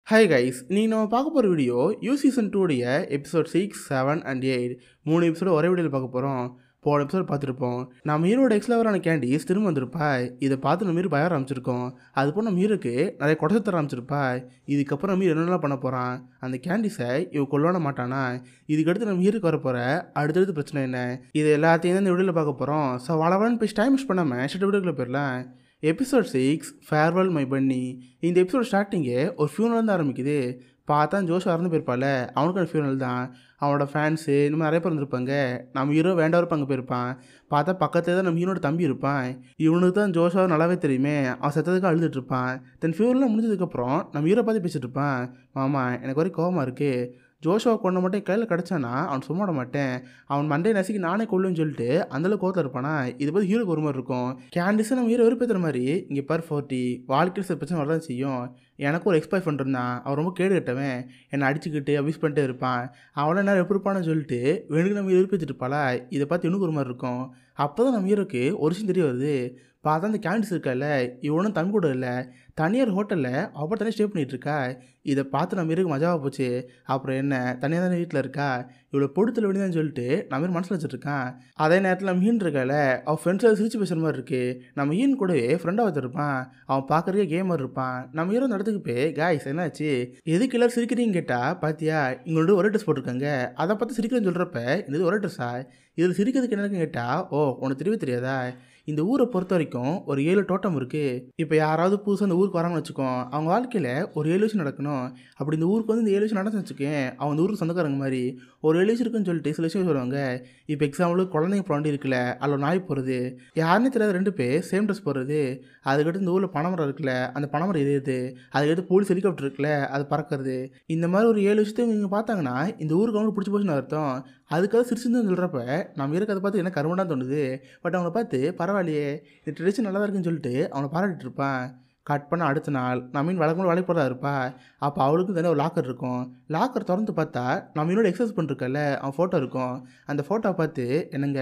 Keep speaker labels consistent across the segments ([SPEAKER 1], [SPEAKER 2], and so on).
[SPEAKER 1] Hi guys, நீங்கள் நம்ம பார்க்க போகிற video season 2 episode 6, 7 and 8 3 episode ஒரே வீடியோவில் பார்க்க போகிறோம். போன எபிசோட் பார்த்துருப்போம். நம்ம ஹீரோட எக்ஸ்லவரான கேண்டீஸ் திரும்ப வந்திருப்பா. இதை பார்த்து நம்ம ஹீரோ பயம் ஆரம்பிச்சிருக்கோம். அதுபோல் நம்ம ஹீரோக்கு நிறைய குடச்ச தர ஆரம்பிச்சிருப்பா. இதுக்கப்புறம் நம்ம ஹீரோ என்னெல்லாம் பண்ண போகிறான், அந்த கேண்டீஸை இவ கொல்லோட மாட்டானா, இதுக்கடுத்து நம்ம ஹீரோக்கு வர போகிற அடுத்தடுத்து பிரச்சனை என்ன, இது எல்லாத்தையும் தான் இந்த வீடியோவில் பார்க்க போகிறோம். ஸோ வளவன் போய் டைம் மிஸ் பண்ணாமல் ஷெட் வீடியோக்குள்ளே போயிடலாம். எபிசோட் 6 ஃபேர்வெல் மை பன்னி. இந்த எபிசோட் ஸ்டார்டிங்கே ஒரு ஃபியூனல் தான் ஆரம்பிக்குது. பார்த்தா ஜோஷ் இறந்து போயிருப்பாள், அவனுக்கான ஃபியூனல் தான். அவனோட ஃபேன்ஸு இந்த மாதிரி நிறைய பேர் இருந்திருப்பாங்க. நம்ம ஹீரோ வேண்டவரப்ப அங்கே போயிருப்பான். பார்த்தா பக்கத்தில் தான் நம்ம ஹீரோட தம்பி இருப்பான். இவனுக்கு தான் ஜோஷாவை நல்லாவே தெரியுமே, அவன் செத்ததுக்கு அழுதுட்டு இருப்பான். தென் ஃபியூனல்லாம் முடிஞ்சதுக்கப்புறம் நம்ம ஹீரோ பார்த்து பேசிட்டு இருப்பான். மாமா எனக்கு வரைக்கும் கோவமாக இருக்குது, ஜோஷுவா கொண்டு மட்டும் கையில் கிடச்சானா அவன் சும்மாட மாட்டேன், அவன் மண்டே நசுக்கி நானே கொள்ளுன்னு சொல்லிட்டு அந்தளவு கோத்தில் இருப்பானா. இது பார்த்து ஹீரோக்கு ஒரு மாதிரி இருக்கும். கேண்டிஸை நம்ம ஹீரோ வெறுப்பேற்றுற மாதிரி, இங்கே பார் 40 வாழ்க்கையில் சில பிரச்சனை வரதான் செய்யும். எனக்கு ஒரு எக்ஸ்பாய் ஃப்ரெண்ட் இருந்தான், அவன் ரொம்ப கேடு கட்டவன், என்னை அடிச்சுக்கிட்டு அபியூஸ் பண்ணிட்டே இருப்பான். அவனை என்ன எப்படி இருப்பான்னு சொல்லிட்டு வேணுக்கு நம்ம வெறுப்பேற்றிட்டு இருப்பாளா. இதை பார்த்து இன்னும் ஒரு மாதிரி இருக்கும். அப்போ தான் நம்ம ஹீரோக்கு ஒரு விஷயம் தெரிய வருது. பார்த்தா அந்த கேண்டிஸ் இருக்கால, இவனும் தம்பி கூட இல்லை, தனியார் ஹோட்டலில் அவள் தனியாக ஸ்டே பண்ணிகிட்டு இருக்கா. இதை பார்த்து நம்ம ஹீரோக்கு மஜாவாக போச்சு. அப்புறம் என்ன, தனியாக தானே வீட்டில் இருக்கா, இவ்வளோ பொடுத்தில் வேண்டியதான்னு சொல்லிட்டு நம்ம மனசில் வச்சுருக்கான். அதே நேரத்தில் நம்ம ஹீன் இருக்கால, அவன் ஃப்ரெண்ட்ஸில் சிரிச்சு பேசுகிற மாதிரி இருக்குது. நம்ம ஹீன் கூடவே ஃப்ரெண்டாக வச்சுருப்பான். அவன் பார்க்குறதுக்கே கேமர் இருப்பான். நம்ம ஹீரோ அந்த இடத்துக்கு போய் காய்ஸ் என்னாச்சு, எதுக்கு எல்லோரும் சிரிக்கிறீங்கன்னு கேட்டால், பார்த்தியா இவங்களோட ஒரே ட்ரெஸ் போட்டிருக்காங்க, அதை பார்த்து சிரிக்கிறேன்னு சொல்கிறப்ப இது ஒரே ட்ரெஸ்ஸா, இதில் சிரிக்கிறதுக்கு என்னன்னு கேட்டால், ஓ உனக்கு தெரியவே தெரியாதா, இந்த ஊரை பொறுத்த வரைக்கும் ஒரு 7 டோட்டம் இருக்குது. இப்போ யாராவது புதுசாக அந்த ஊருக்கு வராங்கன்னு வச்சுக்கோ, அவங்க வாழ்க்கையில் ஒரு 7 விஷயம் நடக்கணும். அப்படி இந்த ஊருக்கு வந்து இந்த 7 விஷயம் நடந்து வச்சுக்கேன், அவங்க இந்த ஊருக்கு சொந்தக்காரங்க மாதிரி ஒரு 7 விஷயம் இருக்குன்னு சொல்லிட்டு சில விஷயம் சொல்லுவாங்க. இப்போ எக்ஸாம்பிளுக்கு குழந்தைங்க போராண்டி இருக்குல்ல, அதில் நாய் போகிறது, யாருன்னே தெரியாத 2 பேர் சேம் ட்ரெஸ் போடுறது, அதுக்கடுத்து இந்த ஊரில் பனைமரம் இருக்குல்ல, அந்த பனைமரம் எரியுது, அதுக்கடுத்து போலீஸ் ஹெலிகாப்டர் இருக்குல்ல அது பறக்கிறது. இந்த மாதிரி ஒரு 7 விஷயத்தை இவங்க பார்த்தாங்கன்னா இந்த ஊருக்கு அவங்களுக்கு பிடிச்சி போச்சுன்னு அர்த்தம். அதுக்காக சிரிச்சுன்னு சொல்கிறப்ப நம்ம இருக்க அதை பார்த்து என்ன கருமண்டாக தோணுது. பட் அவனை பார்த்து பரவாயில்லையே இந்த ட்ரெடிஷன் நல்லா தான் இருக்குன்னு சொல்லிட்டு அவனை பாராட்டிட்டு இருப்பான். கட் பண்ண அடுத்த நாள் நம்மின் வழக்கமாக வேலைக்கு போகிறதா இருப்பா. அப்போ அவளுக்கும் தனியாக ஒரு லாக்கர் இருக்கும். லாக்கர் திறந்து பார்த்தா நம்ம இன்னொரு எக்ஸசைஸ் பண்ணிருக்கல அவன் ஃபோட்டோ இருக்கும். அந்த ஃபோட்டோவை பார்த்து என்னங்க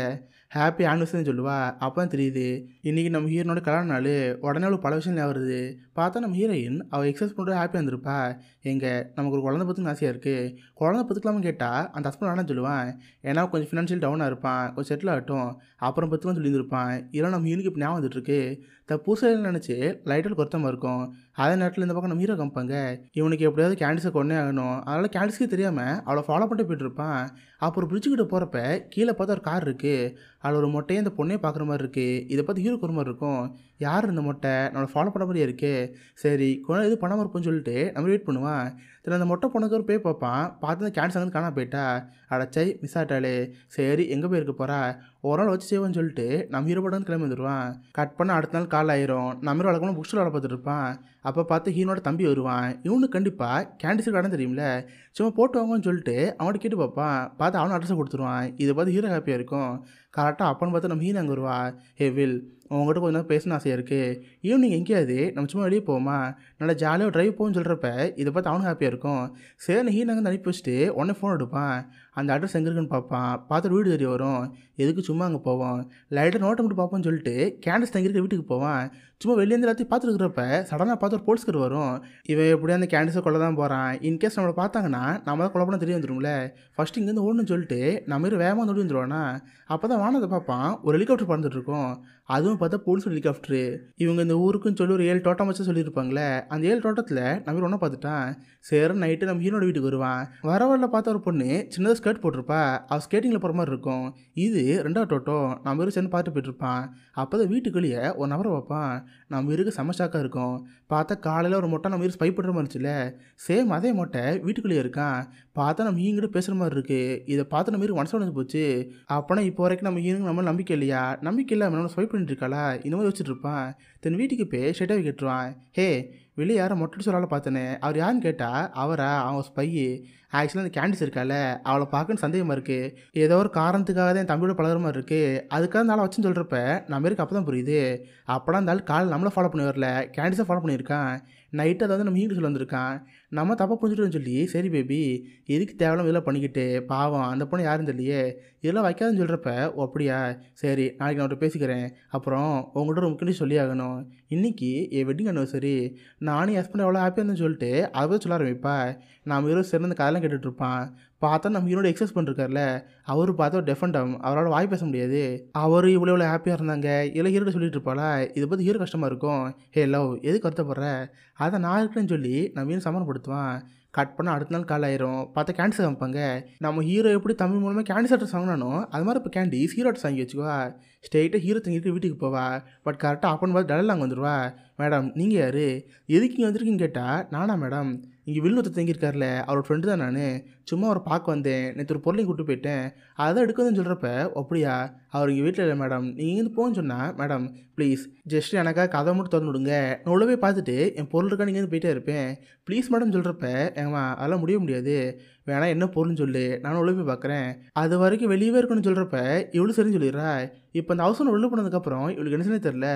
[SPEAKER 1] ஹாப்பி ஆனிவர்சரின்னு சொல்லுவா. அப்போ தான் தெரியுது இன்றைக்கி நம்ம ஹீரோனோட கல்யாண நாள். உடனே அவளுக்கு பல விஷயம் வருது. பார்த்தா நம்ம ஹீரோயின் அவள் எக்ஸசைஸ் பண்ணுறது ஹாப்பியாக இருந்திருப்பா. நமக்கு ஒரு குழந்தை பற்றி ஆசையாக இருக்குது, குழந்தை பத்துக்கலாம்னு கேட்டால் அந்த ஹஸ்பண்ட் வேணான்னு சொல்லுவான். ஏன்னா கொஞ்சம் ஃபினான்ஷியல் டவுனாக இருப்பான், கொஞ்சம் செட்டில் ஆகட்டும் அப்புறம் பத்துக்கலாம் சொல்லியிருந்திருப்பான். இதெல்லாம் நம்ம ஹீரோக்கு இப்போ ஞாபகம் வந்துட்டுருக்கு. பூசாரின்னு நினச்சி லைட்டில் கொத்தமாக இருக்கும். அதே நேரத்தில் இந்த பக்கம் நம்ம ஹீரோ காமிப்பாங்க, இவனுக்கு எப்படியாவது கேண்டிஸை கொண்டே ஆகணும். அதனால் கேண்டிஸே தெரியாமல் அவளை ஃபாலோ பண்ணிட்டு போயிட்டு இருப்பான். அப்புறம் பிரிட்ஜுக்கிட்ட போகிறப்ப கீழே பார்த்தா ஒரு கார் இருக்குது, அதில் ஒரு மொட்டையை இந்த பொண்ணே பார்க்குற மாதிரி இருக்குது. இதை பார்த்து ஹீரோக்கு ஒரு மாதிரி இருக்கும், யார் இந்த மொட்டை நம்மளை ஃபாலோ பண்ண மாதிரியே இருக்குது. சரி கொஞ்சம் இது பண்ணாமல் இருப்போம்னு சொல்லிட்டு நம்ம வெயிட் பண்ணுவான். சரி அந்த மொட்டை பொண்ணுக்கு ஒரு போய் பார்ப்பான். பார்த்து அந்த கேண்டிஸ் அங்கே காணாம போயிட்டா. அடச்சை மிஸ் ஆட்டாளே, சரி எங்கே போயிருக்க போகிறா, ஒரு நாள் வச்சு செய்வோன்னு சொல்லிட்டு நம்ம ஹீரோ படம் கிளம்பி வந்துடுவான். கட் பண்ண அடுத்த நாள் கால் ஆயிரும். நம்ம வழக்கமாக புக் ஸ்டோர் வேலை பார்த்துட்டு இருப்பான். அப்போ பார்த்து ஹீரோட தம்பி வருவான். இவனுக்கு கண்டிப்பாக கேண்டிஸுக்கு இடம் தெரியும்ல, சும்மா போட்டு வாங்கன்னு சொல்லிட்டு அவன்கிட்ட கேட்டு பார்ப்பான். பார்த்து அவனை அட்ரஸை கொடுத்துருவான். இதை பார்த்து ஹீரோ ஹாப்பியாக இருக்கும். கரெக்டாக அப்பன்னு பார்த்து நம்ம ஹீரோ அங்கே வருவா. ஹே வில், உங்கள்கிட்ட கொஞ்சம் நேரம் பேசணும் ஆசையாக இருக்குது, ஈவினிங் எங்கேயாவது நம்ம சும்மா வெளியே போவோமா, நல்லா ஜாலியாக ட்ரைவ் போகும்னு சொல்கிறப்ப இதை பார்த்து அவனும் ஹாப்பியாக இருக்கும். சரி ஹீரோ அங்கே அனுப்பி வச்சுட்டு உடனே ஃபோன் எடுப்பான். அந்த அட்ரஸ் எங்கே இருக்குன்னு பார்ப்பான். பார்த்து வீடு தெரிய வரும். எதுக்கு சும்மா அங்கே போவோம், லைட்டாக நோட்டை மட்டும் பார்ப்போம்னு சொல்லிட்டு கேண்டிஸ் தங்கியிருக்க வீட்டுக்கு போவான். சும்மா வெளியேருந்து எல்லாத்தையும் பார்த்துருக்குறப்ப சடனாக பார்த்து ஒரு போலீஸ்கார் வரும். இவன் எப்படியும் அந்த கேண்டிஸை கொள்ள தான் போகிறான். இன்கேஸ் நம்மளை பார்த்தாங்கன்னா நம்ம தான் கொலை பண்ண தெரிய வந்துடும்ல. ஃபஸ்ட்டு இங்கேருந்து ஓடணும்னு சொல்லிட்டு நம்ம வேகமாக வந்து வந்துடுவானா. அப்போ தான் வானத்தை பார்ப்பான், ஒரு ஹெலிகாப்டர் பறந்துட்டுருக்கோம். அதுவும் பார்த்தா போலீஸ் ஹெலிகாப்டரு. இவங்க இந்த ஊருக்குன்னு சொல்லி ஒரு 7 டோட்டம் வச்சு சொல்லியிருப்பாங்களே, அந்த 7 டோட்டத்தில் நம்ம ஒன்றா பார்த்துட்டான். சரி நைட்டு நம்ம ஹீரோட வீட்டுக்கு வருவான். வரவரில் பார்த்த ஒரு பொண்ணு சின்னதாக ஸ்கர்ட் போட்டிருப்பா, அவள் ஸ்கேட்டிங்கில் போகிற மாதிரி இருக்கும். இது 2வது டோட்டம். நம்ம சேர்ந்து பார்த்துட்டு போயிட்டுருப்பான். அப்போ தான் வீட்டுக்குள்ளேயே ஒரு நபரை பார்ப்பான். நம்ம இருக்க செமஸ்டாக்காக இருக்கும். பார்த்தா காலையில் ஒரு மொட்டை நம்ம ஸ்பை பண்ணுற மாதிரி இருந்துச்சுல, சேம் அதே மொட்டை வீட்டுக்குள்ளேயே இருக்கான். பார்த்தா நம்ம ஹீங்கிட்ட பேசுகிற மாதிரி இருக்குது. இதை பார்த்து நம்ம மனசு உடஞ்சு போச்சு. அப்போனா இப்போ வரைக்கும் நம்ம ஹீரோக்கு நம்ம நம்பிக்கை இல்லையா, நம்பிக்கை இல்லை நம்ம ஸ்பை பண்ணிட்டு இருக்காளா, இந்த மாதிரி வச்சுட்டு இருப்பான். தென் வீட்டுக்கு போய் ஸ்ட்ரெயிட்டாக கேட்டுருவான். ஹே வெளியே யாரை மொட்டை சொல்லால பார்த்தேனே, அவர் யாருன்னு கேட்டால் அவரா அவங்க ஸ்பையு. ஆக்சுவலாக அந்த கேண்டிஸ் இருக்கால, அவளை பார்க்கன்னு சந்தேகமாக இருக்குது. ஏதோ ஒரு காரணத்துக்காக தான் என் தம்பியோட பழகிற மாதிரி இருக்குது. அதுக்காக அந்த ஆளை வச்சுன்னு சொல்கிறப்ப நம்ம இருக்கு அப்போ தான் புரியுது. அப்போலாம் அந்த ஆள் கால் நம்மளை ஃபாலோ பண்ணி வரல, கேண்டிஸை ஃபாலோ பண்ணியிருக்கான். நைட்டு அதை வந்து நம்ம ஹீங்கிட்ட சொல்ல வந்திருக்கான். நம்ம தப்பாக புரிஞ்சுட்டோன்னு சொல்லி சரி பேபி எதுக்கு தேவையில்லாம இதெல்லாம் பண்ணிக்கிட்டு, பாவம் அந்த பொண்ணு யாருன்னு தெரியலையே, இதெல்லாம் வைக்காதுன்னு சொல்கிறப்ப ஓ அப்படியா சரி நாளைக்கு நான் அவர்கிட்ட பேசிக்கிறேன். அப்புறம் உங்கள்கிட்ட ஒரு முக்கிய சொல்லி ஆகணும், இன்றைக்கி என் வெட்டிங் அனிவர்சரி. நானும் ஹஸ்பண்ட் எவ்வளோ ஹாப்பியாக இருந்தேன்னு சொல்லிட்டு அதை சொல்ல ஆரம்பிப்பா. நம்ம ஹீரோ சேர்ந்து கதையெல்லாம் கேட்டுட்டு இருப்பான். பார்த்தா நம்ம ஹீரோட எக்ஸஸ் பண்ணிருக்காருல, அவர் பார்த்தா ஒரு டெஃபண்டம், அவரால் வாய் பேச முடியாது. அவர் இவ்வளோ ஹாப்பியாக இருந்தாங்க, இல்லை ஹீரோட சொல்லிட்டு இருப்பாளா, இதை பற்றி ஹீரோ கஷ்டமாக இருக்கும். ஹே லவ், எதுக்கு வருத்தப்படுற, அதை நான் இருக்கேன்னு சொல்லி நம்ம ஹீரோ சமாளப்படுத்துவான். கட் பண்ண அடுத்த நாள் கால் ஆயிரும். பார்த்தா கேண்டிஸ் காமிப்பாங்க. நம்ம ஹீரோ எப்படி தமிழ் மூலமாக கேண்டிஸ் அட்ரஸ் வாங்கினானோ அது மாதிரி இப்போ கேண்டிஸ் ஹீரோ அட்ரஸ் வாங்கி வச்சுக்குவா. ஸ்ட்ரெயிட்டாக ஹீரோ தங்கிட்டு வீட்டுக்கு போவா. பட் கரெக்டாக அப்பன்னு பார்த்து டலல் அங்கே வந்துடுவா. மேடம் நீங்கள் யார், எதுக்கு இங்கே வந்திருக்கீங்கன்னு கேட்டால், நானா மேடம் இங்கே வில்லு ஒருத்தர் தங்கியிருக்காருல அவரோட ஃப்ரெண்டு தான் நான், சும்மா அவரை பார்க்க வந்தேன், நேற்று ஒரு பொருளையும் கூப்பிட்டு போயிட்டேன், அதை எடுக்குதுன்னு சொல்கிறப்ப அப்படியா, அவர் இங்கே வீட்டில் இல்லை மேடம், நீங்கள் இங்கேருந்து போன்னு சொன்னால், மேடம் ப்ளீஸ் ஜஸ்ட் எனக்காக கதை மட்டும் திறந்து விடுங்க, நான் உள்ளே போய் பார்த்துட்டு என் பொருள் இருக்கா நீங்கள் போயிட்டே இருப்பேன் ப்ளீஸ் மேடம் சொல்கிறப்ப, ஏங்கம்மா அதெல்லாம் முடியாது, வேணா என்ன பொருள்னு சொல்லு, நானும் உள்ளே போய் பார்க்குறேன், அது வரைக்கும் வெளியவே இருக்குன்னு சொல்கிறப்ப இவ்வளோ சரின்னு சொல்லிடுறா. இப்போ இந்த ஹவுஸ் ஒன்று உள்ளே போனதுக்கப்புறம் இவளுக்கு என்ன தெரில,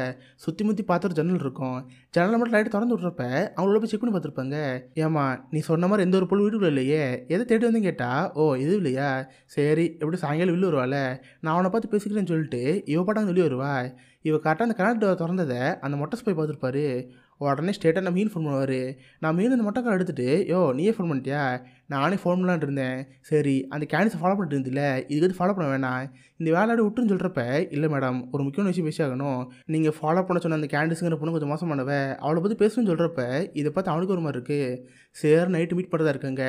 [SPEAKER 1] சுற்றி முற்றி பார்த்து ஒரு ஜன்னல் இருக்கும், ஜன்னலை மட்டும் லைட்டை திறந்து விட்றப்ப அவங்கள போய் செக் பண்ணி பார்த்துருப்பாங்க. ஏமா நீ சொன்ன மாதிரி எந்த ஒரு பொருள் வீட்டுக்குள்ள இல்லையே, எதை தேடி வந்து கேட்டால், ஓ இது இல்லையா, சரி எப்படி சாயங்காலம் வெளியே வருவாள், நான் அவனை பார்த்து பேசிக்கிறேன்னு சொல்லிட்டு இவ பாட்டாங்க வெளியே வருவா. இவ கரெக்டாக அந்த கனெக்ட் திறந்ததை அந்த மொட்டை போய் பார்த்துருப்பாரு. உடனே ஸ்டேட்டாக நம்ம மீன் ஃபோன் பண்ணுவார். நான் மீன் இந்த மொட்டைக்கார எடுத்துகிட்டு, யோ நீயே ஃபோன் பண்ணிட்டியா, நானே ஃபோன் பண்ணலான் இருந்தேன், சரி அந்த கேண்டிஸை ஃபாலோ பண்ணிட்டு இருந்தில்ல, இதுக்கு ஃபாலோ பண்ண வேணாம், இந்த வேலையாடி விட்டுன்னு சொல்கிறப்ப, இல்லை மேடம் ஒரு முக்கியமான விஷயம் பேசி ஆகணும், நீங்கள் ஃபாலோ பண்ண சொன்ன அந்த கேண்டிஸுங்கிற பொண்ணு கொஞ்சம் மோசமானவ, அவளை பற்றி பேசணும்னு சொல்கிறப்ப இதை பார்த்து அவனுக்கு ஒரு மாதிரி இருக்குது. சரி நைட்டு மீட் பண்ணுறதா இருக்காங்க.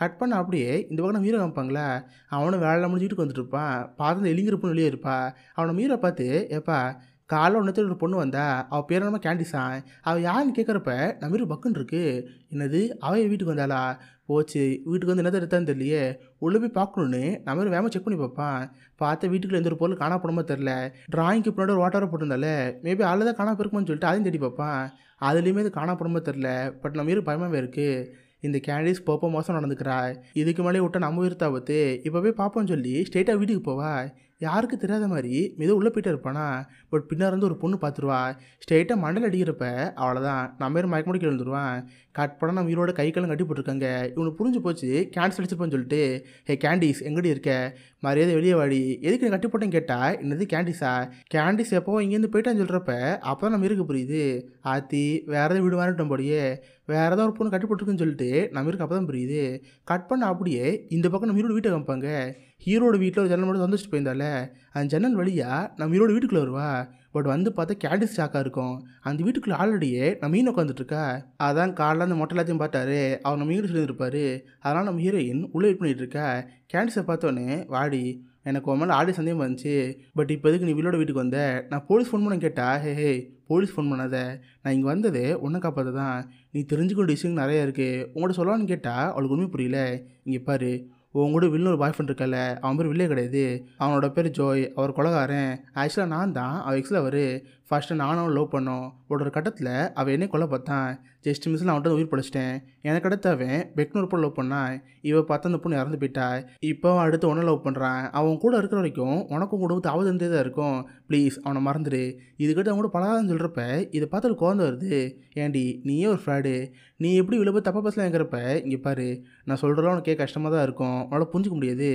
[SPEAKER 1] கட் பண்ண அப்படியே இந்த பக்கம் மீரை காமிப்பாங்களா, அவனும் வேலை முடிஞ்சு வீட்டுக்கு வந்துட்டு இருப்பான். பார்த்து இந்த எலிங்கிற பொண்ணு வெளியே இருப்பா. அவனை மீரை பார்த்து, ஏப்பா காலைல ஒன்றத்தில் ஒரு பொண்ணு வந்தா, அவள் பேர் நம்ம கேண்டிஸான், அவள் யாருன்னு கேட்குறப்ப நம்ம வீடு பக்குன்னு இருக்கு. என்னது அவள் வீட்டுக்கு வந்தாளா, போச்சு வீட்டுக்கு வந்து என்னதை எடுத்தான்னு தெரியலையே, உள்ளே போய் பார்க்கணுன்னு நம்ம வேகமாக செக் பண்ணி பார்ப்பான். பார்த்த வீட்டுக்குள்ள எந்த ஒரு பொருள் காணா போனமோ தெரில, டிராயிங்க்கு பின்னாடி ஒரு வாட்டரை போட்டிருந்தாலே மேபி அதில் தான் காணா போயிருக்குமான்னு சொல்லிட்டு அதையும் தேடி பார்ப்பான். அதுலேயுமே இது காணா போனமோ தெரில. பட் நம்ம வீடு பயமாகவே இருக்குது. இந்த கேண்டிஸ் போப்போ மோசம் நடந்துக்கிறா, இதுக்கு மேலே விட்டா நம்ம உயிர் தாபத்து, இப்போ போய் பார்ப்போன்னு சொல்லி ஸ்ட்ரெயிட்டாக வீட்டுக்கு போவா. யாருக்கு தெரியாத மாதிரி மெதுவாக உள்ளே போயிட்டே இருப்பானா. பட் பின்னாடி வந்து ஒரு பொண்ணு பார்த்துருவா. ஸ்ட்ரெயிட்டாக மண்டல் அடிக்கிறப்ப அவ்வளோதான் நம்ம மயக்க முடிக்க எழுந்துருவான். கட் பண்ண நம்ம ஹீரோட கை காலம் கட்டி போட்டிருக்காங்க. இவனுக்கு புரிஞ்சு போச்சு கேன்சல் அடிச்சிருப்பான்னு சொல்லிட்டு, ஹே கேண்டிஸ் எங்கடி இருக்க, மரியாதை வெளியே வாடி, எதுக்கு நீ கட்டி போட்டேன்னு கேட்டால், என்னது கேண்டிஸா, கேண்டிஸ் எப்போ இங்கேருந்து போயிட்டான்னு சொல்கிறப்ப அப்போ தான் நம்ம இருக்க புரியுது. ஆத்தி வேறு எதாவது வீடு வாங்கிட்டோம் போடியே, வேறு ஏதாவது ஒரு பொண்ணு கட்டி போட்டிருக்குன்னு சொல்லிட்டு நம்ம இருக்கு அப்போ தான் புரியுது. கட் பண்ண அப்படியே இந்த பக்கம் நம்ம ஹீரோட வீட்டை காமிப்பாங்க. ஹீரோட வீட்டில் ஒரு ஜன்னல் மட்டும் வந்துச்சுட்டு போயிருந்தால, அந்த ஜன்னல் வழியாக நம்ம ஹீரோட வீட்டுக்குள்ளே வருவா. பட் வந்து பார்த்தா கேண்டிஸ் சாக்காக இருக்கும். அந்த வீட்டுக்குள்ளே ஆல்ரெடியே நம்ம மீன் உட்காந்துட்ருக்கா. அதான் காலைல அந்த மொட்டை எல்லாத்தையும் பார்த்தாரு, அவர் நம்ம ஹீரோ சொல்லியிருப்பார். அதனால் நம்ம ஹீரோயின் உள்ளே வெயிட் பண்ணிகிட்டு இருக்கா. கேண்டிஸை பார்த்தோன்னே, வாடி எனக்கு உன் மேலே ஆடி சந்தேகம் வந்துச்சு, பட் இப்போ எதுக்கு நீ வீலோட வீட்டுக்கு வந்த, நான் போலீஸ் ஃபோன் பண்ண கேட்டால், ஹே போலீஸ் ஃபோன் பண்ணாத, நான் இங்கே வந்ததே ஒன்றை காப்பாற்ற தான், நீ தெரிஞ்சுக்க வேண்டிய விஷயம் நிறையா இருக்குது, உங்கள்கிட்ட சொல்லலான்னு கேட்டால் அவளுக்கு உண்மை புரியல. இங்கே பாரு, உங்களோட வில்லு ஒரு பாய் ஃப்ரெண்ட் இருக்கல, அவன் பேர் வில்லே கிடையாது, அவனோட பேர் ஜோய், அவர் கொலகாரன். ஆக்சுவலாக நான் தான் அவள் எக்ஸில் அவர் ஃபஸ்ட்டு நானும் அவன் லவ் பண்ணோம். ஒரு கட்டத்தில் அவள் என்னை கொலை பார்த்தான், ஜஸ்ட் மிஸ்ஸில் அவன்கிட்ட உயிர் பழிச்சிட்டேன். எனக்கு அடுத்து அவன் பெக்னு ஒரு பொண்ணு லவ் பண்ணான், இவள் பார்த்து அந்த பொண்ணு இறந்து போயிட்டா. இப்போ அவன் அடுத்து ஒன்றை லவ் பண்ணுறான். அவன் கூட இருக்கிற வரைக்கும் உனக்கும் குடும்பத்து ஆவது இருந்தே தான் இருக்கும், ப்ளீஸ் அவனை மறந்துடு. இதுக்கிட்ட அவன் கூட பழகாதுன்னு சொல்கிறப்ப இதை பார்த்து ஒரு குழந்தை வருது. ஏண்டி நீயே ஒரு ஃப்ராடு, நீ எப்படி இவ்வளோ போய் தப்பாக பேசலாம் என்கிறப்ப, இங்கே பாரு நான் சொல்கிறலாம் உனக்கு கேட்க கஷ்டமாக தான் இருக்கும், உன்னால் புரிஞ்சிக்க முடியாது,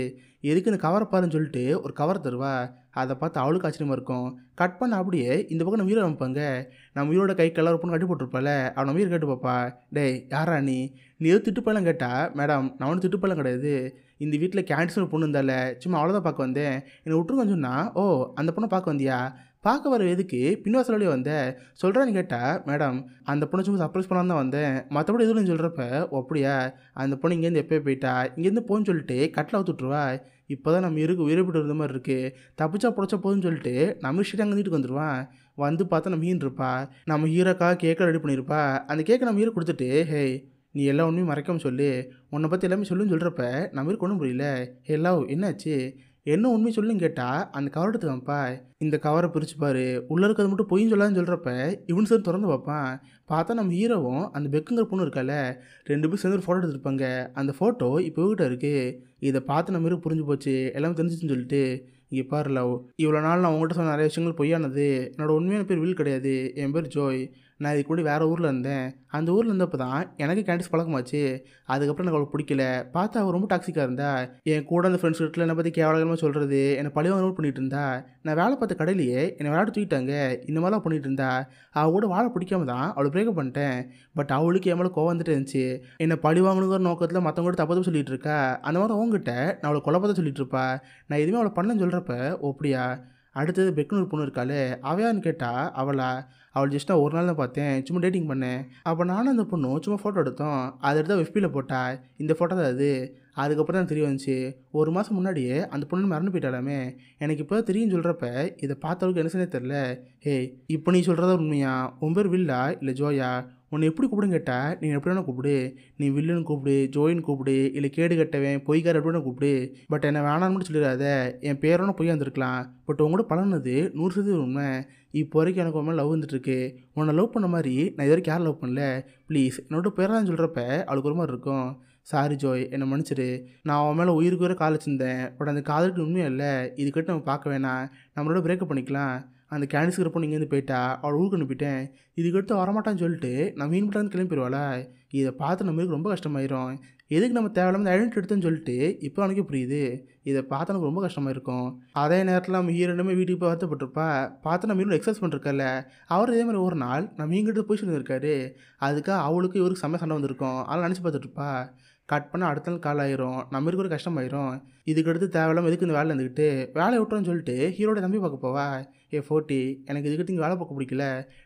[SPEAKER 1] எதுக்கு இந்த கவரை பாருன்னு சொல்லிட்டு ஒரு கவர் தருவா. அதை பார்த்து அவளுக்கு ஆச்சரியமாக இருக்கும். கட் பண்ண அப்படியே இந்த பக்கம் நம்ம வீரோ அமைப்பாங்க. நம்ம வீரோட கை கலர் பொண்ணு கட்டி போட்டிருப்பால, அவனை வீர கேட்டு பார்ப்பா, டேய் யாரா நீ எதுவும் திட்டுப்பெல்லாம் கேட்டால், மேடம் நான் ஒன்றும் திட்டுப்பெல்லாம் கிடையாது, இந்த வீட்டில் கேண்டிஸ் ஒரு பொண்ணு இருந்தால சும்மா அவ்வளோதான் பார்க்க வந்தேன், என்னை விட்டுருங்கன்னு சொன்னால், ஓ அந்த பொண்ணை பார்க்க வந்தியா, பார்க்க வர எதுக்கு பின்வாசலோடய வந்தேன் சொல்கிறான்னு கேட்டால், மேடம் அந்த பொண்ணை சும்மா சர்ப்ரைஸ் பண்ணால் தான் வந்தேன், மற்றபடி எதுவும் சொல்கிறப்ப, ஓ அப்படியா அந்த பொண்ணு இங்கேருந்து எப்போயே போயிட்டா, இங்கேருந்து போன்னு சொல்லிட்டு கட்டில் அவுத்துட்ருவா. இப்போ தான் நம்ம உயிரிப்பட்டு இருந்த மாதிரி இருக்குது, தப்பிச்சா புடச்சா போதுன்னு சொல்லிட்டு நம்ம விஷயத்தை அங்கே வீட்டுக்கு வந்துடுவான். வந்து பார்த்தா நம்ம ஹீன் இருப்பா. நம்ம ஹீரோக்காக கேக்கை ரெடி பண்ணியிருப்பா. அந்த கேக்கை நம்ம ஹீரோ கொடுத்துட்டு, ஹே நீ எல்லா உண்மையும் மறைக்காமல் சொல்லு, உன்னை பற்றி எல்லாமே சொல்லுன்னு சொல்கிறப்ப நம்ம ஹீரோ ஒன்றும் புரியல. ஹே லவ் என்னாச்சு, என்ன உண்மை சொல்லுன்னு கேட்டால் அந்த கவர் எடுத்து வைப்பா. இந்த கவரை பிரிச்சுப்பார், உள்ளே இருக்கிறது மட்டும் பொய்ன்னு சொல்லான்னு சொல்கிறப்ப இவனு சார் திறந்து பார்ப்பான். பார்த்தா நம்ம ஹீரோவும் அந்த பெக்குங்கிற பொண்ணு இருக்கால, ரெண்டு பேரும் சேர்ந்து ஒரு ஃபோட்டோ எடுத்துருப்பாங்க. அந்த ஃபோட்டோ இப்போ இவகிட்ட இருக்குது. இதை பார்த்து நம்ம ஹீரோ புரிஞ்சு போச்சு, எல்லாமே தெரிஞ்சிச்சுன்னு சொல்லிட்டு, இங்கே பாரு லவ், இவ்வளோ நாள் நான் உங்கள்கிட்ட சொன்ன நிறைய விஷயங்கள் பொய்யானது, என்னோடய உண்மையான பேர் வில் கிடையாது, என் பேர் ஜோய், நான் இதுக்கு முன்னாடி வேறு ஊரில் இருந்தேன். அந்த ஊரில் இருந்தப்போ தான் எனக்கு கேண்டிஸ் பழக்கமாச்சு. அதுக்கப்புறம் எனக்கு அவளுக்கு பிடிக்கல. பார்த்தா அவள் ரொம்ப டாக்ஸிக்காக இருந்தா. என் கூட அந்த ஃப்ரெண்ட்ஸ் கிட்ட என்னை பற்றி கேவலமாக சொல்கிறது, என்னை பழிவாங்க பண்ணிட்டு இருந்தா. நான் வேலை பார்த்த கடையிலேயே என்னை விளையாட்டு தூக்கிட்டாங்க. இந்த மாதிரிலாம் பண்ணிட்டு இருந்தா. அவள் கூட வாழ பிடிக்காம தான் அவளை பிரேக்கப் பண்ணிட்டேன். பட் அவளுக்கு என் மேலே கோவம் வந்துட்டு இருந்துச்சு. என்னை பழி வாங்கணுங்கிற நோக்கத்தில் மற்றவங்க கூட தப்பு சொல்லிட்டு இருக்கா. அந்த மாதிரி அவங்ககிட்ட நான் அவளை கொலைப்பதான் சொல்லிட்டு இருப்பா. நான் எதுவுமே அவளை பண்ணலன்னு சொல்கிறப்ப அப்படியா. அடுத்தது பெக்குன்னு ஒரு பொண்ணு இருக்காளே, அவயான்னு கேட்டால் அவள் ஜஸ்ட் நான் ஒரு நாள் தான் பார்த்தேன், சும்மா டேட்டிங் பண்ணேன். அப்போ நானும் அந்த பொண்ணும் சும்மா ஃபோட்டோ எடுத்தோம். அதை எடுத்து எஃபியில் போட்டா. இந்த ஃபோட்டோ தான் அது. அதுக்கப்புறம் தான் தெரிய வந்துச்சு, ஒரு மாதம் முன்னாடியே அந்த பொண்ணு மறந்து போயிட்டாலாமே. எனக்கு இப்போ தெரியும் சொல்கிறப்ப இதை பார்த்தவளுக்கு என்ன செய்ய தெரில. ஹேய், இப்போ நீ சொல்கிறதா உண்மையா? உன் பேர் வில்லா இல்லை ஜோயா? உன்னை எப்படி கூப்பிடுன்னு கேட்டால் நீ எப்படி வேணா கூப்பிடு. நீ வில்லுன்னு கூப்பிடு, ஜோயின்னு கூப்பிடு, இல்லை கேடு கட்டவேன் பொய்க்கார எப்படி வேணா கூப்பிடு. பட் என்னை வேணான்னு மட்டும் சொல்லிடாத. என் பேரோட பொய்யா இருந்திருக்கலாம். பட் உங்களோட பழகுனது 100% உண்மை. இப்போ வரைக்கும் எனக்கு உண்மை லவ் வந்துட்டுருக்கு. உன்னை லவ் பண்ண மாதிரி நான் இது வரைக்கும் யாரும் லவ் பண்ணல. ப்ளீஸ் என்னோட பேரெல்லாம் சொல்கிறப்ப அவளுக்கு ஒரு மாதிரி இருக்கும். சாரி ஜோய், என்னை மன்னிச்சிரு. நான் அவன் மேலே உயிருக்கு வர கால் வச்சுருந்தேன். பட் அந்த காதலுக்கு உண்மையாக இல்லை. இதுக்கிட்ட நம்ம பார்க்க வேணாம். நம்மளோட பிரேக்கப் பண்ணிக்கலாம். அந்த கேண்டிஸ் இருப்போம் இங்கேருந்து போயிட்டா. அவள் ஊருக்கு அனுப்பிட்டேன். இதுக்கடுத்து வரமாட்டான்னு சொல்லிட்டு நான் மீன் மட்டும் கிளம்பி போயிடுவாளா. இதை பார்த்து நம்மளுக்கு ரொம்ப கஷ்டமாயிரும். எதுக்கு நம்ம தேவையில்லாமல் ஐடென்டிட்டி எடுத்தோன்னு சொல்லிட்டு இப்போ எனக்கே புரியுது. இதை பார்த்து எனக்கு ரொம்ப கஷ்டமாக இருக்கும். அதே நேரத்தில் நம்ம ஹீரோனுமே வீட்டுக்கு போய் வருத்தப்பட்டிருப்பா. பார்த்து நம்ம ஹீரோ எக்ஸஸ் பண்ணிருக்கல. அவர் இதே மாதிரி ஒரு நாள் நம்ம இங்கிட்ட போய் சொல்லியிருக்காரு. அதுக்காக அவளுக்கு இவருக்கு செம்ம சண்டை வந்திருக்கும். அதெல்லாம் நினச்சி பார்த்துட்ருப்பா. கட் பண்ண அடுத்த நாள் கால் ஆயிரும். நம்ம இருக்க ஒரு கஷ்டமாயிரும். இதுக்கடுத்து தேவையில்லாமல் எதுக்கு இந்த வேலை இருந்துக்கிட்டு வேலையை விட்டுறோன்னு சொல்லிட்டு ஹீரோட தம்பி பார்க்க போவா. 40 எனக்கு இதுக்கிட்ட இங்கே வேலை பார்க்க பிடிக்கல.